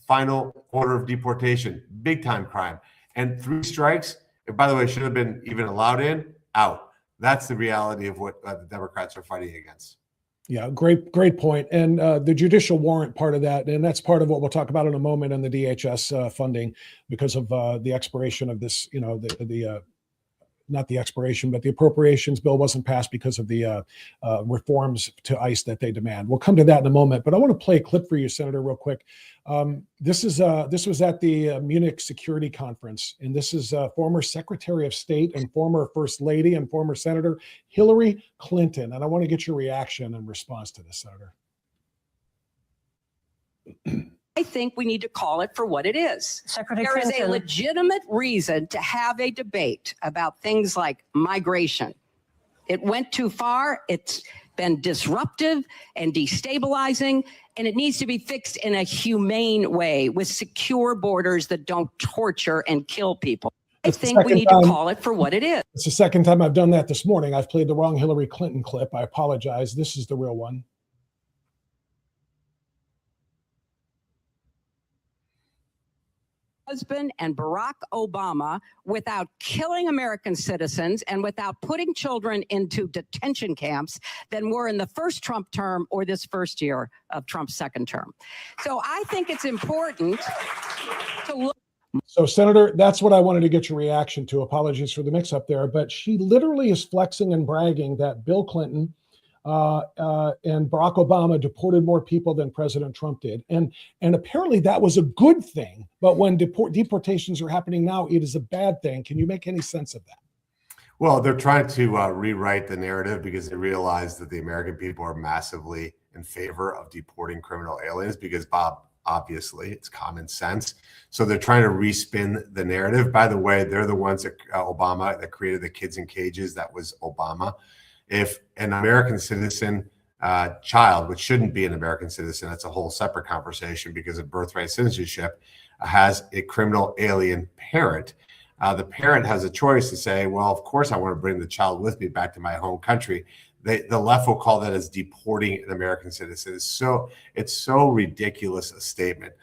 final order of deportation, big time crime. And 3 strikes, and by the way, should have been even allowed in, out. That's the reality of what the Democrats are fighting against. Yeah, great point. And the judicial warrant part of that, and that's part of what we'll talk about in a moment on the DHS funding because of the expiration of this, not the expiration, but the appropriations bill wasn't passed because of the reforms to ICE that they demand. We'll come to that in a moment, but I want to play a clip for you, Senator, real quick. This was at the Munich Security Conference, and this is former Secretary of State and former First Lady and former Senator Hillary Clinton. And I want to get your reaction in response to this, Senator. I think we need to call it for what it is. Secretary There is a Clinton. legitimate reason to have a debate about things like migration. It went too far. It's been disruptive and destabilizing, and it needs to be fixed in a humane way with secure borders that don't torture and kill people. I think we need to call it for what it is. It's the second time I've done that this morning. I've played the wrong Hillary Clinton clip. I apologize. This is the real one. Husband and Barack Obama without killing American citizens and without putting children into detention camps than were in the first Trump term or this first year of Trump's second term. So I think it's important to look. So, Senator, that's what I wanted to get your reaction to. Apologies for the mix-up there, but she literally is flexing and bragging that Bill Clinton and Barack Obama deported more people than President Trump did. And apparently that was a good thing. But when deportations are happening now, it is a bad thing. Can you make any sense of that? Well, they're trying to rewrite the narrative because they realize that the American people are massively in favor of deporting criminal aliens because, Bob, obviously, it's common sense. So they're trying to respin the narrative. By the way, they're the ones that Obama that created the kids in cages. That was Obama. If an American citizen child, which shouldn't be an American citizen, that's a whole separate conversation because of birthright citizenship, has a criminal alien parent, the parent has a choice to say, well, of course I want to bring the child with me back to my home country. The left will call that as deporting an American citizen. It's so ridiculous a statement.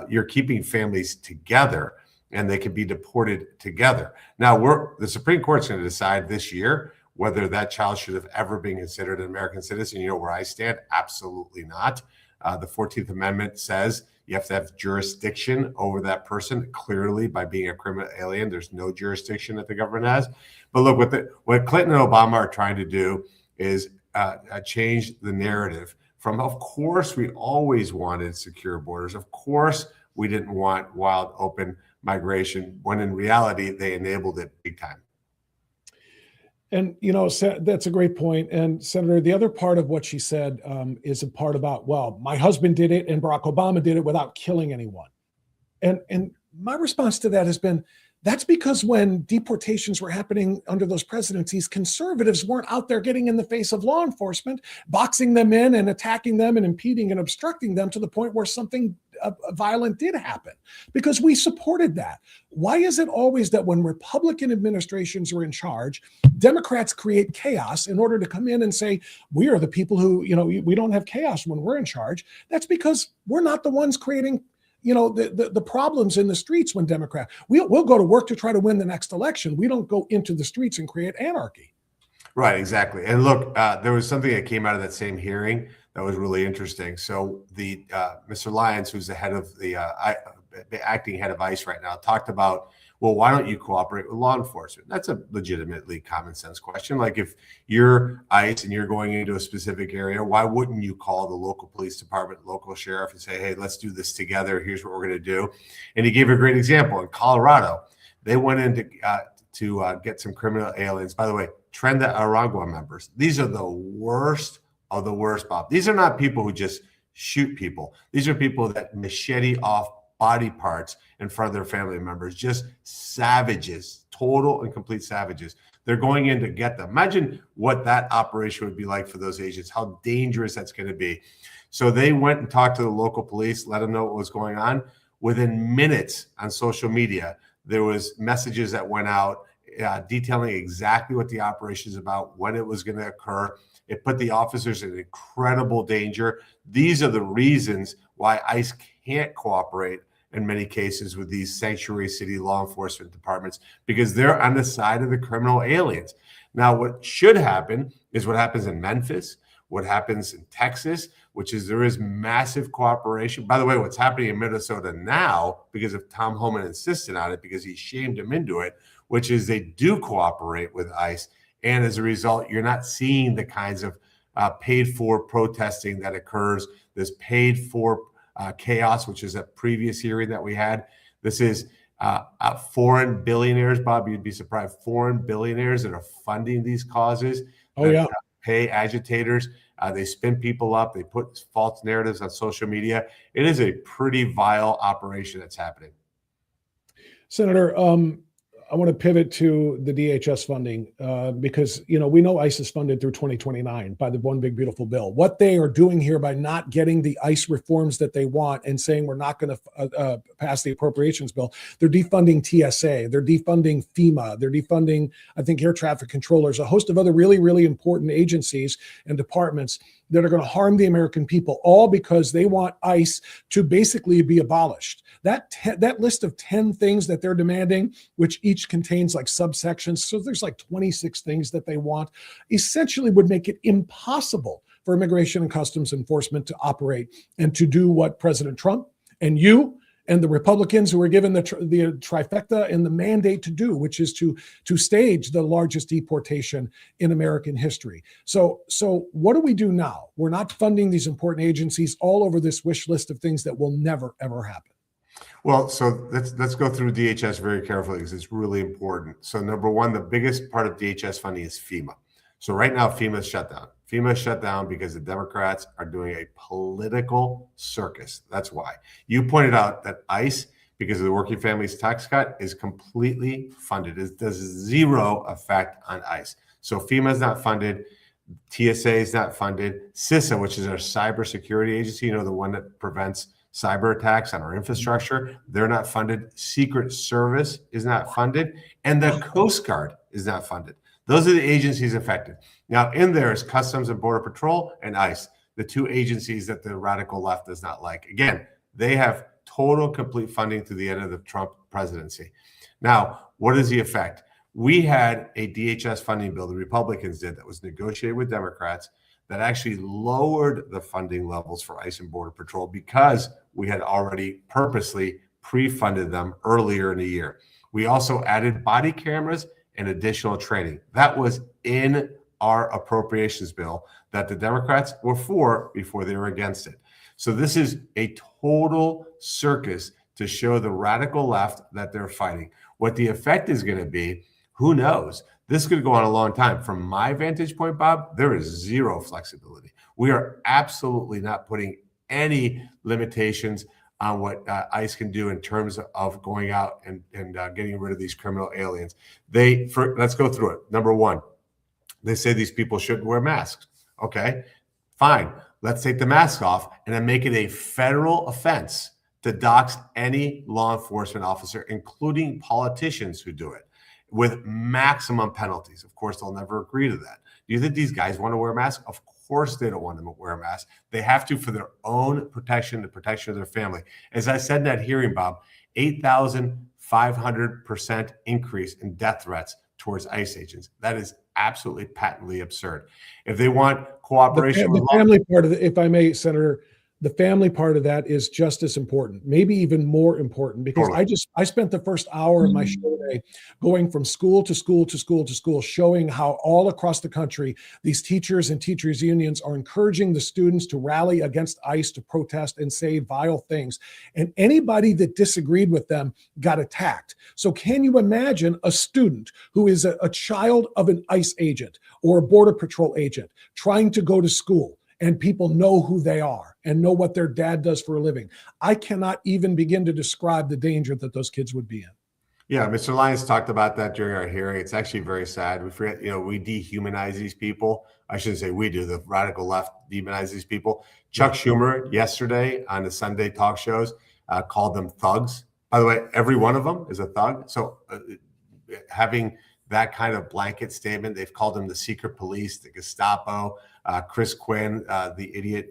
You're keeping families together and they can be deported together. Now the Supreme Court's going to decide this year whether that child should have ever been considered an American citizen. You know where I stand? Absolutely not. The 14th Amendment says you have to have jurisdiction over that person. Clearly, by being a criminal alien, there's no jurisdiction that the government has. But look, what Clinton and Obama are trying to do is change the narrative from, of course, we always wanted secure borders. Of course, we didn't want wild, open migration, when in reality, they enabled it big time. And, that's a great point. And Senator, the other part of what she said is a part about, well, my husband did it and Barack Obama did it without killing anyone. And my response to that has been, that's because when deportations were happening under those presidencies, conservatives weren't out there getting in the face of law enforcement, boxing them in and attacking them and impeding and obstructing them to the point where something violent did happen, because we supported that. Why is it always that when Republican administrations are in charge, Democrats create chaos in order to come in and say, we are the people who, we don't have chaos when we're in charge? That's because we're not the ones creating the problems in the streets when Democrats, we'll go to work to try to win the next election. We don't go into the streets and create anarchy. Right, exactly. And look, there was something that came out of that same hearing that was really interesting. So the Mr. Lyons, who's the head of the acting head of ICE right now, talked about, well, why don't you cooperate with law enforcement? That's a legitimately common sense question. Like, if you're ICE and you're going into a specific area, why wouldn't you call the local police department, local sheriff, and say, hey, let's do this together. Here's what we're going to do. And he gave a great example. In Colorado, they went in to get some criminal aliens. By the way, Trenda Aragua members. These are the worst of the worst, Bob. These are not people who just shoot people. These are people that machete off body parts in front of their family members. Just savages, total and complete savages. They're going in to get them. Imagine what that operation would be like for those agents, how dangerous that's going to be. So they went and talked to the local police, let them know what was going on. Within minutes on social media, there was messages that went out detailing exactly what the operation is about, when it was going to occur. It put the officers in incredible danger. These are the reasons why ICE can't cooperate in many cases with these sanctuary city law enforcement departments, because they're on the side of the criminal aliens. Now, what should happen is what happens in Memphis, what happens in Texas, which is there is massive cooperation. By the way, what's happening in Minnesota now, because of Tom Homan insisted on it, because he shamed him into it, which is they do cooperate with ICE. And as a result, you're not seeing the kinds of paid-for protesting that occurs. This paid-for chaos, which is a previous hearing that we had. This is foreign billionaires, Bob, you'd be surprised, foreign billionaires that are funding these causes. Oh, yeah. Pay agitators. They spin people up. They put false narratives on social media. It is a pretty vile operation that's happening. Senator, I want to pivot to the DHS funding because, we know ICE is funded through 2029 by the One Big Beautiful Bill. What they are doing here by not getting the ICE reforms that they want and saying we're not going to pass the appropriations bill, they're defunding TSA, they're defunding FEMA, they're defunding, I think, air traffic controllers, a host of other really, really important agencies and departments that are going to harm the American people, all because they want ICE to basically be abolished. That list of 10 things that they're demanding, which each contains like subsections, so there's like 26 things that they want, essentially would make it impossible for Immigration and Customs Enforcement to operate and to do what President Trump and you and the Republicans who were given the trifecta and the mandate to do, which is to stage the largest deportation in American history. So what do we do now? We're not funding these important agencies all over this wish list of things that will never, ever happen. Well, so let's go through DHS very carefully because it's really important. So number one, the biggest part of DHS funding is FEMA. So right now, FEMA is shut down. FEMA is shut down because the Democrats are doing a political circus. That's why. You pointed out that ICE, because of the Working Families Tax Cut, is completely funded. It does zero effect on ICE. So FEMA is not funded. TSA is not funded. CISA, which is our cybersecurity agency, the one that prevents cyber attacks on our infrastructure, they're not funded. Secret Service is not funded. And the Coast Guard is not funded. Those are the agencies affected. Now, in there is Customs and Border Patrol and ICE, the two agencies that the radical left does not like. Again, they have total, complete funding to the end of the Trump presidency. Now, what is the effect? We had a DHS funding bill, the Republicans did, that was negotiated with Democrats, that actually lowered the funding levels for ICE and Border Patrol because we had already purposely pre-funded them earlier in the year. We also added body cameras and additional training. That was in our appropriations bill that the Democrats were for before they were against it. So this is a total circus to show the radical left that they're fighting. What the effect is going to be, who knows? This could go on a long time. From my vantage point, Bob, there is zero flexibility. We are absolutely not putting any limitations on what ICE can do in terms of going out and getting rid of these criminal aliens. Let's go through it. Number one, they say these people shouldn't wear masks. Okay, fine. Let's take the mask off and then make it a federal offense to dox any law enforcement officer, including politicians who do it, with maximum penalties. Of course, they'll never agree to that. Do you think these guys want to wear a mask? Of course they don't want to wear a mask. They have to for their own protection, the protection of their family. As I said in that hearing, Bob, 8,500% increase in death threats towards ICE agents. That is absolutely patently absurd. If they want cooperation with The family part of it, if I may, Senator, the family part of that is just as important, maybe even more important, because I spent the first hour of my show day going from school to school to school to school, showing how all across the country, these teachers and teachers unions are encouraging the students to rally against ICE, to protest and say vile things. And anybody that disagreed with them got attacked. So can you imagine a student who is a child of an ICE agent or a Border Patrol agent trying to go to school, and people know who they are and know what their dad does for a living? I cannot even begin to describe the danger that those kids would be in. Yeah, Mr. Lyons talked about that during our hearing. It's actually very sad. We forget, we dehumanize these people. I shouldn't say we do. The radical left demonize these people. Chuck Schumer yesterday on the Sunday talk shows called them thugs. By the way, every one of them is a thug. So having that kind of blanket statement, they've called them the secret police, the Gestapo. Chris Quinn, the idiot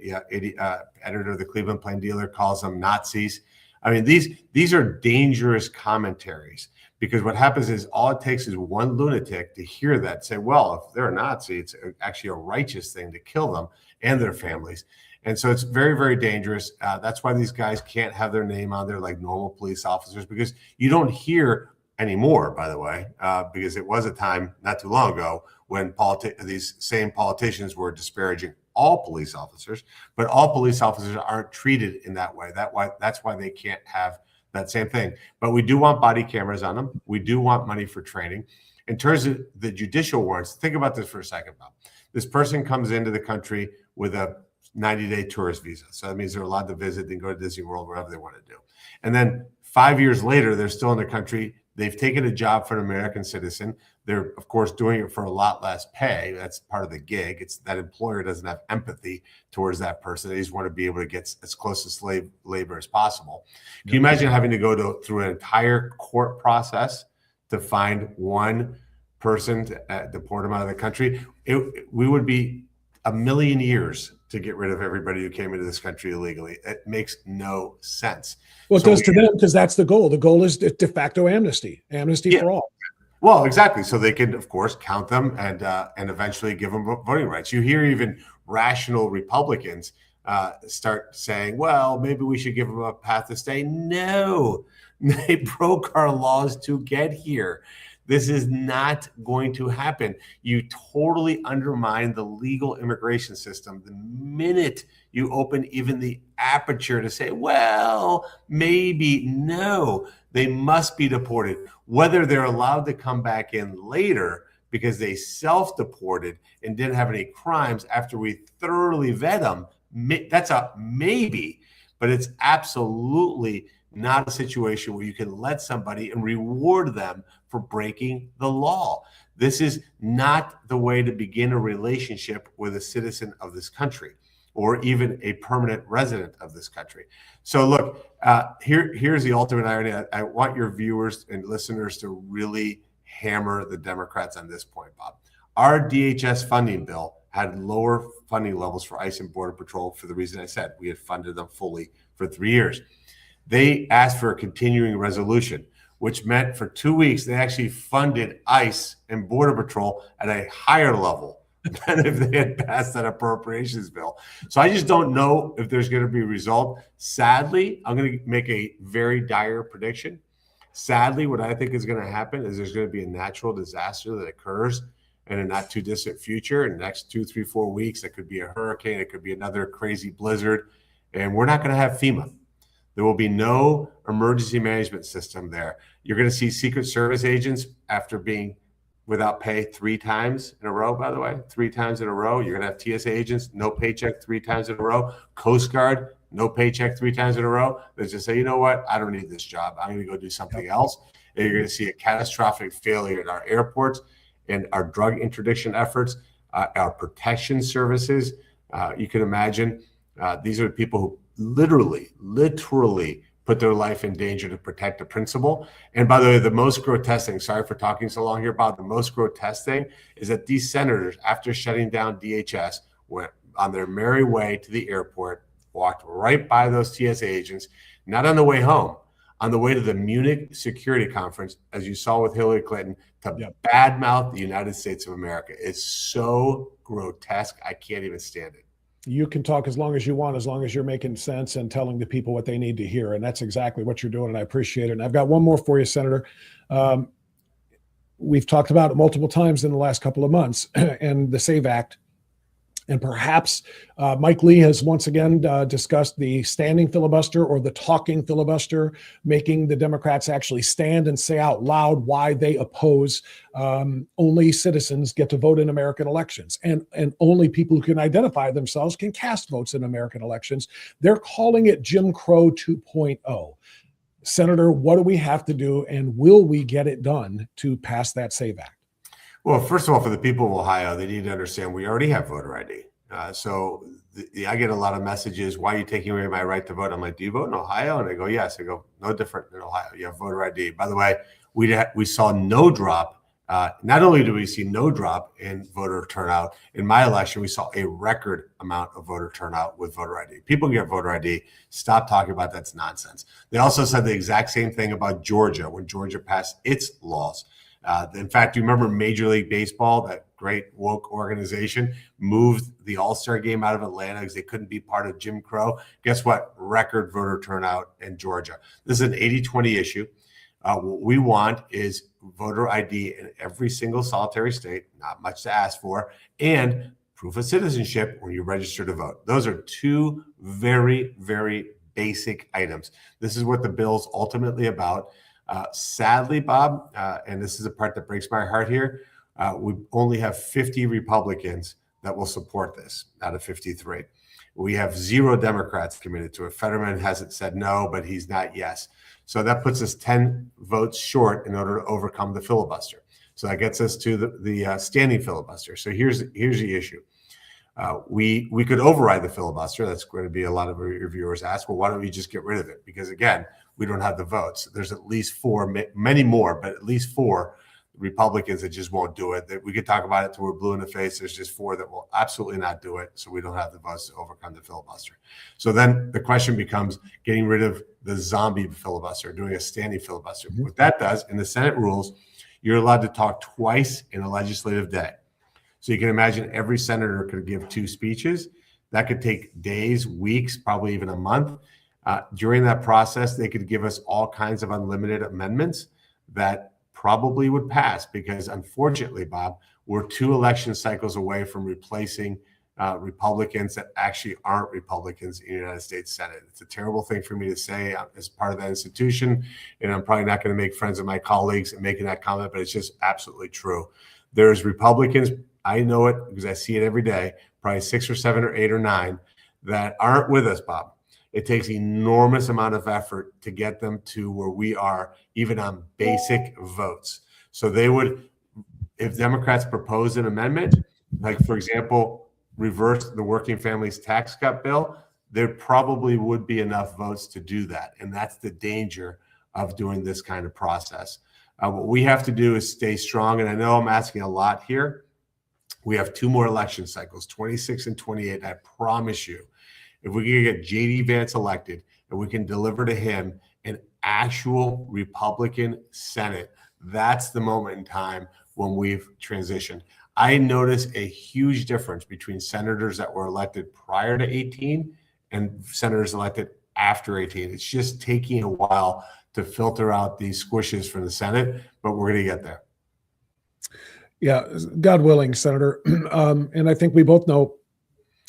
editor of the Cleveland Plain Dealer, calls them Nazis. I mean, these are dangerous commentaries, because what happens is all it takes is one lunatic to hear that, say, well, if they're a Nazi, it's actually a righteous thing to kill them and their families. And so it's very, very dangerous. That's why these guys can't have their name on there like normal police officers, because you don't hear anymore, by the way, because it was a time not too long ago when these same politicians were disparaging all police officers, but all police officers aren't treated in that way. That's why they can't have that same thing. But we do want body cameras on them. We do want money for training. In terms of the judicial warrants, think about this for a second, Bob. This person comes into the country with a 90-day tourist visa. So that means they're allowed to visit, they can go to Disney World, wherever they want to do. And then 5 years later, they're still in the country. They've taken a job for an American citizen. They're, of course, doing it for a lot less pay. That's part of the gig. It's that employer doesn't have empathy towards that person. They just want to be able to get as close to slave labor as possible. Can you imagine having to go through an entire court process to find one person to deport them out of the country? We would be a million years to get rid of everybody who came into this country illegally. It makes no sense. Well, it does to them, because that's the goal. The goal is de facto amnesty for all. Well, exactly. So they can, of course, count them and eventually give them voting rights. You hear even rational Republicans start saying, well, maybe we should give them a path to stay. No, they broke our laws to get here. This is not going to happen. You totally undermine the legal immigration system the minute you open even the aperture to say, well, maybe. No, they must be deported. Whether they're allowed to come back in later because they self-deported and didn't have any crimes after we thoroughly vet them, that's a maybe. But it's absolutely not a situation where you can let somebody and reward them for breaking the law. This is not the way to begin a relationship with a citizen of this country or even a permanent resident of this country. So look, here's the ultimate irony. I want your viewers and listeners to really hammer the Democrats on this point, Bob. Our DHS funding bill had lower funding levels for ICE and Border Patrol for the reason I said. We had funded them fully for 3 years. They asked for a continuing resolution, which meant for 2 weeks, they actually funded ICE and Border Patrol at a higher level than if they had passed that appropriations bill. So I just don't know if there's going to be a result. Sadly, I'm going to make a very dire prediction. Sadly, what I think is going to happen is there's going to be a natural disaster that occurs in a not too distant future. In the next 2, 3, 4 weeks, it could be a hurricane. It could be another crazy blizzard. And we're not going to have FEMA. There will be no emergency management system there. You're going to see Secret Service agents after being without pay 3 times in a row, by the way, 3 times in a row. You're going to have TSA agents, no paycheck 3 times in a row. Coast Guard, no paycheck 3 times in a row. They just say, you know what? I don't need this job. I'm going to go do something else. And you're going to see a catastrophic failure in our airports and our drug interdiction efforts, our protection services. You can imagine these are people who literally put their life in danger to protect a principle. And by the way, the most grotesque thing, sorry for talking so long here, Bob, the most grotesque thing is that these senators, after shutting down DHS, went on their merry way to the airport, walked right by those TSA agents, not on the way home, on the way to the Munich Security Conference, as you saw with Hillary Clinton, to badmouth the United States of America. It's so grotesque, I can't even stand it. You can talk as long as you want, as long as you're making sense and telling the people what they need to hear. And that's exactly what you're doing. And I appreciate it. And I've got one more for you, Senator. We've talked about it multiple times in the last couple of months and the SAVE Act. And perhaps Mike Lee has once again discussed the standing filibuster or the talking filibuster, making the Democrats actually stand and say out loud why they oppose only citizens get to vote in American elections, and only people who can identify themselves can cast votes in American elections. They're calling it Jim Crow 2.0. Senator, what do we have to do, and will we get it done to pass that SAVE Act? Well, first of all, for the people of Ohio, they need to understand we already have voter ID. I get a lot of messages, why are you taking away my right to vote? I'm like, do you vote in Ohio? And they go, yes. I go, no different in Ohio. You have voter ID. By the way, we saw no drop. Not only do we see no drop in voter turnout, in my election, we saw a record amount of voter turnout with voter ID. People get voter ID. Stop talking about that's nonsense. They also said the exact same thing about Georgia when Georgia passed its laws. In fact, you remember Major League Baseball, that great woke organization, moved the All-Star game out of Atlanta because they couldn't be part of Jim Crow. Guess what? Record voter turnout in Georgia. This is an 80-20 issue. What we want is voter ID in every single solitary state, not much to ask for, and proof of citizenship when you register to vote. Those are two very, very basic items. This is what the bill's ultimately about. Sadly, Bob, and this is the part that breaks my heart here, we only have 50 Republicans that will support this out of 53. We have 0 Democrats committed to it. Fetterman hasn't said no, but he's not yes. So that puts us 10 votes short in order to overcome the filibuster. So that gets us to the standing filibuster. So here's the issue. We could override the filibuster. That's going to be a lot of your viewers ask, well, why don't we just get rid of it? Because again, we don't have the votes. There's at least 4, many more, but at least 4 Republicans that just won't do it. That we could talk about it till we're blue in the face. There's just 4 that will absolutely not do it. So we don't have the votes to overcome the filibuster. So then the question becomes getting rid of the zombie filibuster, doing a standing filibuster. Mm-hmm. What that does in the Senate rules, you're allowed to talk twice in a legislative day. So you can imagine every senator could give 2 speeches. That could take days, weeks, probably even a month. During that process, they could give us all kinds of unlimited amendments that probably would pass because, unfortunately, Bob, we're 2 election cycles away from replacing Republicans that actually aren't Republicans in the United States Senate. It's a terrible thing for me to say as part of that institution, and I'm probably not going to make friends with my colleagues in making that comment, but it's just absolutely true. There's Republicans, I know it because I see it every day, probably 6 or 7 or 8 or 9 that aren't with us, Bob. It takes enormous amount of effort to get them to where we are, even on basic votes. So they would, if Democrats propose an amendment, like for example, reverse the working families tax cut bill, there probably would be enough votes to do that. And that's the danger of doing this kind of process. What we have to do is stay strong. And I know I'm asking a lot here. We have 2 more election cycles, 26 and 28. I promise you, if we can get J.D. Vance elected and we can deliver to him an actual Republican Senate, that's the moment in time when we've transitioned. I notice a huge difference between senators that were elected prior to 18 and senators elected after 18. It's just taking a while to filter out these squishes from the Senate, but we're going to get there. Yeah, God willing, Senator. And I think we both know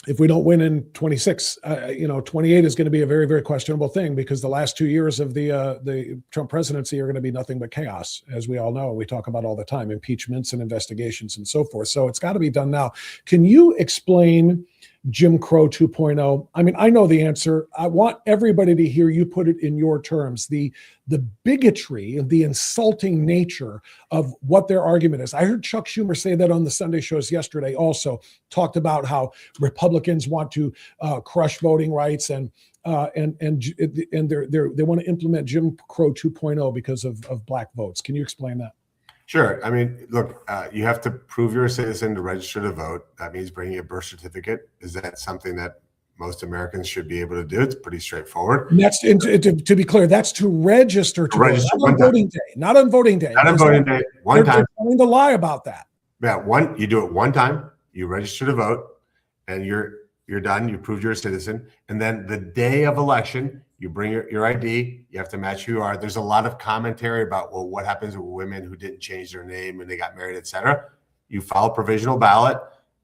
if we don't win in 26, 28 is going to be a very, very questionable thing because the last 2 years of the Trump presidency are going to be nothing but chaos, as we all know. We talk about all the time, impeachments and investigations and so forth. So it's got to be done now. Can you explain Jim Crow 2.0? I mean, I know the answer. I want everybody to hear you put it in your terms. The bigotry, the insulting nature of what their argument is. I heard Chuck Schumer say that on the Sunday shows yesterday also, talked about how Republicans want to crush voting rights and and they want to implement Jim Crow 2.0 because of black votes. Can you explain that? Sure. I mean, look, you have to prove you're a citizen to register to vote. That means bringing a birth certificate. Is that something that most Americans should be able to do? It's pretty straightforward. And that's to be clear. That's to register to vote, not on voting day. Not on voting day. Not on voting day. One time. They're trying to lie about that. Yeah, you do it one time. You register to vote, and you're done. You proved you're a citizen, and then the day of election, you bring your ID. You have to match who you are. There's a lot of commentary about, well, what happens with women who didn't change their name and they got married, etc. You file a provisional ballot.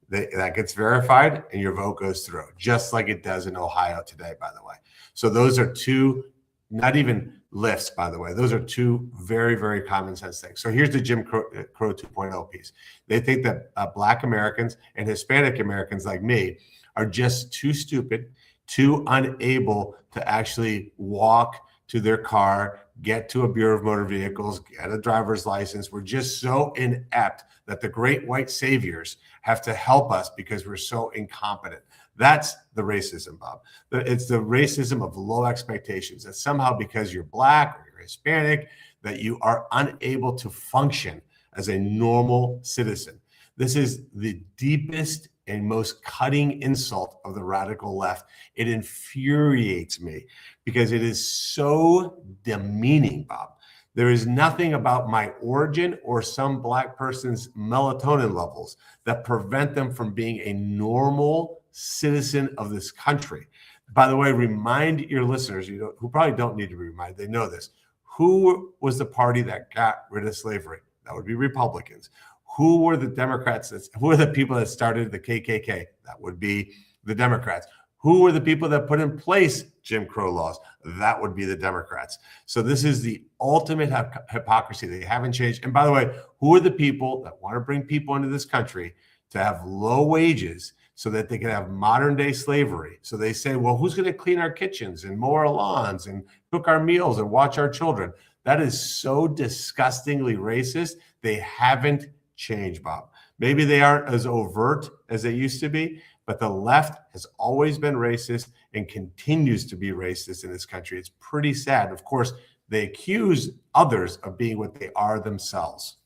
That gets verified, and your vote goes through, just like it does in Ohio today, by the way. So those are two, not even lifts, by the way. Those are two very, very common sense things. So here's the Jim Crow 2.0 piece. They think that Black Americans and Hispanic Americans like me are just too stupid, too unable to actually walk to their car, get to a Bureau of Motor Vehicles, get a driver's license. We're just so inept that the great white saviors have to help us because we're so incompetent. That's the racism, Bob. It's the racism of low expectations. That somehow because you're Black or you're Hispanic, that you are unable to function as a normal citizen. This is the deepest and most cutting insult of the radical left. It infuriates me because it is so demeaning, Bob. There is nothing about my origin or some Black person's melatonin levels that prevent them from being a normal citizen of this country. By the way, remind your listeners, who probably don't need to be reminded, they know this. Who was the party that got rid of slavery? That would be Republicans. Who were the Democrats? Who are the people that started the KKK? That would be the Democrats. Who were the people that put in place Jim Crow laws? That would be the Democrats. So this is the ultimate hypocrisy. They haven't changed. And by the way, who are the people that want to bring people into this country to have low wages so that they can have modern day slavery? So they say, well, who's going to clean our kitchens and mow our lawns and cook our meals and watch our children? That is so disgustingly racist. They haven't changed, Bob. Maybe they aren't as overt as they used to be, but the left has always been racist and continues to be racist in this country. It's pretty sad. Of course, they accuse others of being what they are themselves.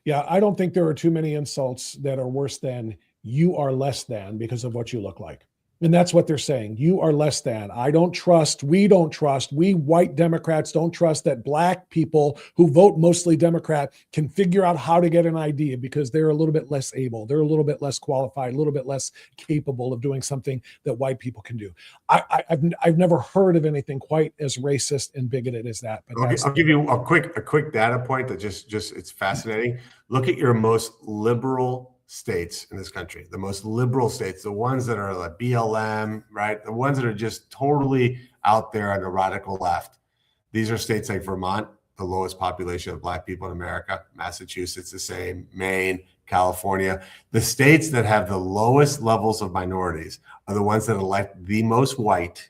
Yeah, I don't think there are too many insults that are worse than you are less than because of what you look like. And that's what they're saying. You are less than. We don't trust, we white Democrats don't trust that Black people who vote mostly Democrat can figure out how to get an ID because they're a little bit less able. They're a little bit less qualified, a little bit less capable of doing something that white people can do. I've never heard of anything quite as racist and bigoted as that. But I'll give you a quick data point that just it's fascinating. Look at your most liberal states in this country, the most liberal states, the ones that are like BLM, right? The ones that are just totally out there on the radical left. These are states like Vermont, the lowest population of Black people in America, Massachusetts, the same, Maine, California. The states that have the lowest levels of minorities are the ones that elect the most white,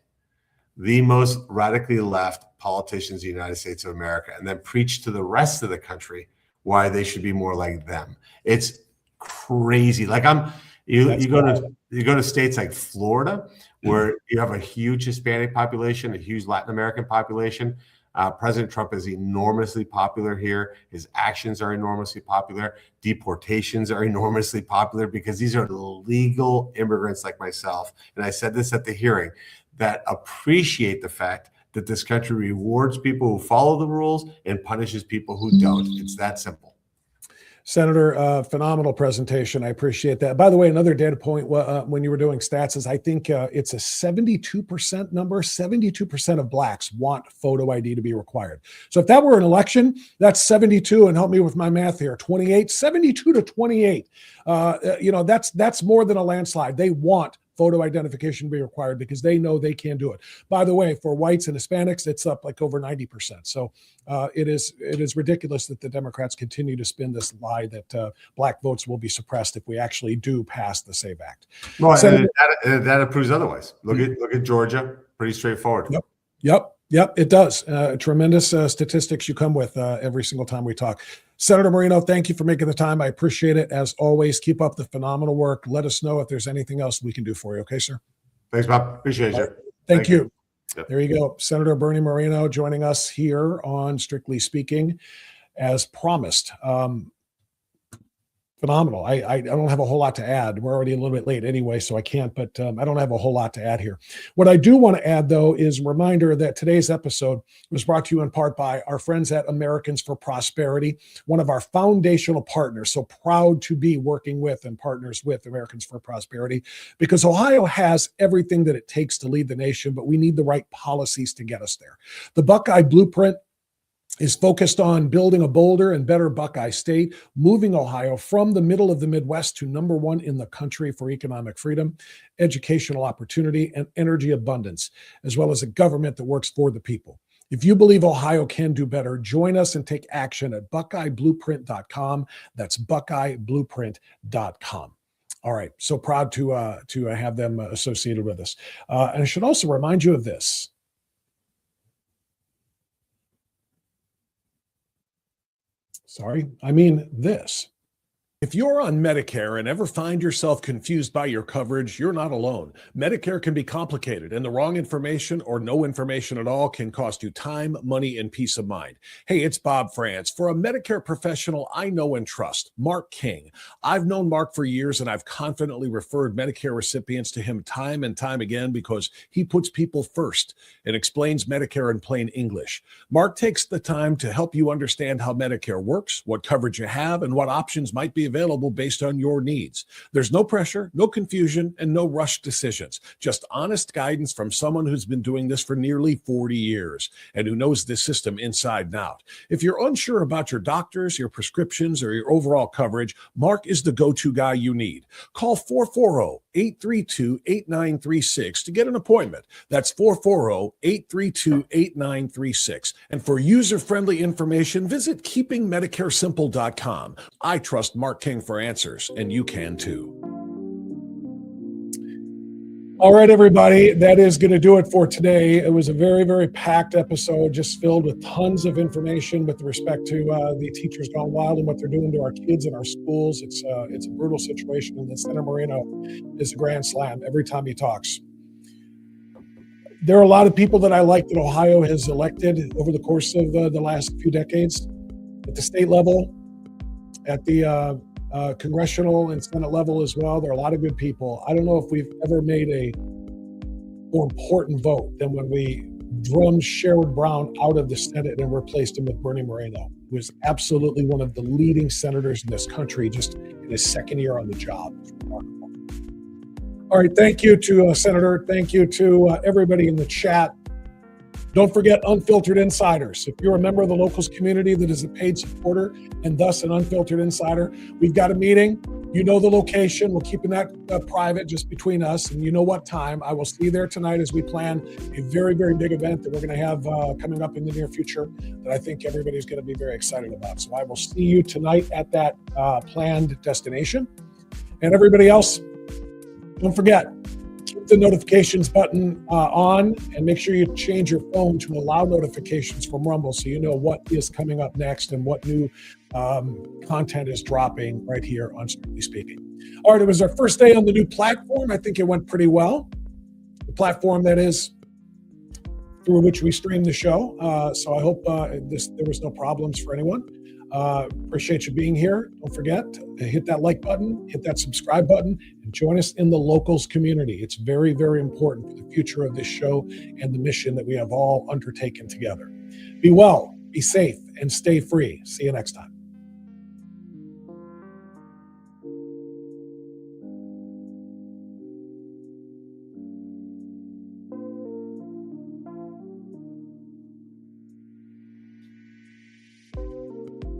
the most radically left politicians in the United States of America, and then preach to the rest of the country why they should be more like them. It's crazy. Like you go to states like Florida, where you have a huge Hispanic population, a huge Latin American population. President Trump is enormously popular here. His actions are enormously popular. Deportations are enormously popular because these are legal immigrants like myself. And I said this at the hearing, that appreciate the fact that this country rewards people who follow the rules and punishes people who don't. It's that simple. Senator, phenomenal presentation. I appreciate that. By the way, another data point when you were doing stats is I think it's a 72% number. 72% of Blacks want photo ID to be required. So if that were an election, that's 72, and help me with my math here, 28, 72 to 28. That's more than a landslide. They want photo identification to be required because they know they can do it. By the way, for whites and Hispanics, it's up like over 90%. So it is ridiculous that the Democrats continue to spin this lie that Black votes will be suppressed if we actually do pass the SAVE Act. Well, that proves otherwise. Look at Georgia. Pretty straightforward. Yep, it does. Tremendous statistics you come with every single time we talk. Senator Moreno, thank you for making the time. I appreciate it. As always, keep up the phenomenal work. Let us know if there's anything else we can do for you. Okay, sir? Thanks, Bob. Appreciate you. Thank you. Yep. There you go. Senator Bernie Moreno joining us here on Strictly Speaking as promised. Phenomenal. I don't have a whole lot to add. We're already a little bit late anyway, so I can't, but I don't have a whole lot to add here. What I do want to add, though, is a reminder that today's episode was brought to you in part by our friends at Americans for Prosperity, one of our foundational partners. So proud to be working with and partners with Americans for Prosperity, because Ohio has everything that it takes to lead the nation, but we need the right policies to get us there. The Buckeye Blueprint is focused on building a bolder and better Buckeye state, moving Ohio from the middle of the Midwest to number one in the country for economic freedom, educational opportunity, and energy abundance, as well as a government that works for the people. If you believe Ohio can do better, join us and take action at buckeyeblueprint.com. That's buckeyeblueprint.com. All right, so proud to have them associated with us. And I should also remind you of this. Sorry, I mean this. If you're on Medicare and ever find yourself confused by your coverage, you're not alone. Medicare can be complicated, and the wrong information or no information at all can cost you time, money, and peace of mind. Hey, it's Bob France. For a Medicare professional I know and trust, Mark King. I've known Mark for years, and I've confidently referred Medicare recipients to him time and time again because he puts people first and explains Medicare in plain English. Mark takes the time to help you understand how Medicare works, what coverage you have, and what options might be available based on your needs. There's no pressure, no confusion, and no rushed decisions. Just honest guidance from someone who's been doing this for nearly 40 years and who knows this system inside and out. If you're unsure about your doctors, your prescriptions, or your overall coverage, Mark is the go-to guy you need. Call 440-832-8936 to get an appointment. That's 440-832-8936. And for user-friendly information, visit keepingmedicaresimple.com. I trust Mark King for answers, and you can too. All right, everybody, that is going to do it for today. It was a very, very packed episode, just filled with tons of information with respect to the teachers gone wild and what they're doing to our kids in our schools. It's a brutal situation, and then Senator Moreno is a grand slam every time he talks. There are a lot of people that I like that Ohio has elected over the course of the last few decades at the state level, at the congressional and Senate level as well. There are a lot of good people. I don't know if we've ever made a more important vote than when we drummed Sherrod Brown out of the Senate and replaced him with Bernie Moreno, who is absolutely one of the leading senators in this country just in his second year on the job. It's remarkable. All right, thank you to Senator. Thank you to everybody in the chat. Don't forget Unfiltered Insiders. If you're a member of the locals community that is a paid supporter and thus an Unfiltered Insider, we've got a meeting. You know the location. We're keeping that private just between us, and you know what time. I will see you there tonight as we plan a very, very big event that we're going to have coming up in the near future that I think everybody's going to be very excited about. So I will see you tonight at that planned destination. And everybody else, don't forget, keep the notifications button on, and make sure you change your phone to allow notifications from Rumble so you know what is coming up next and what new content is dropping right here on Strictly Speaking. All right, it was our first day on the new platform. I think it went pretty well. The platform that is through which we stream the show. So I hope there was no problems for anyone. Appreciate you being here. Don't forget to hit that like button, hit that subscribe button, and join us in the locals community. It's very, very important for the future of this show and the mission that we have all undertaken together. Be well, be safe, and stay free. See you next time.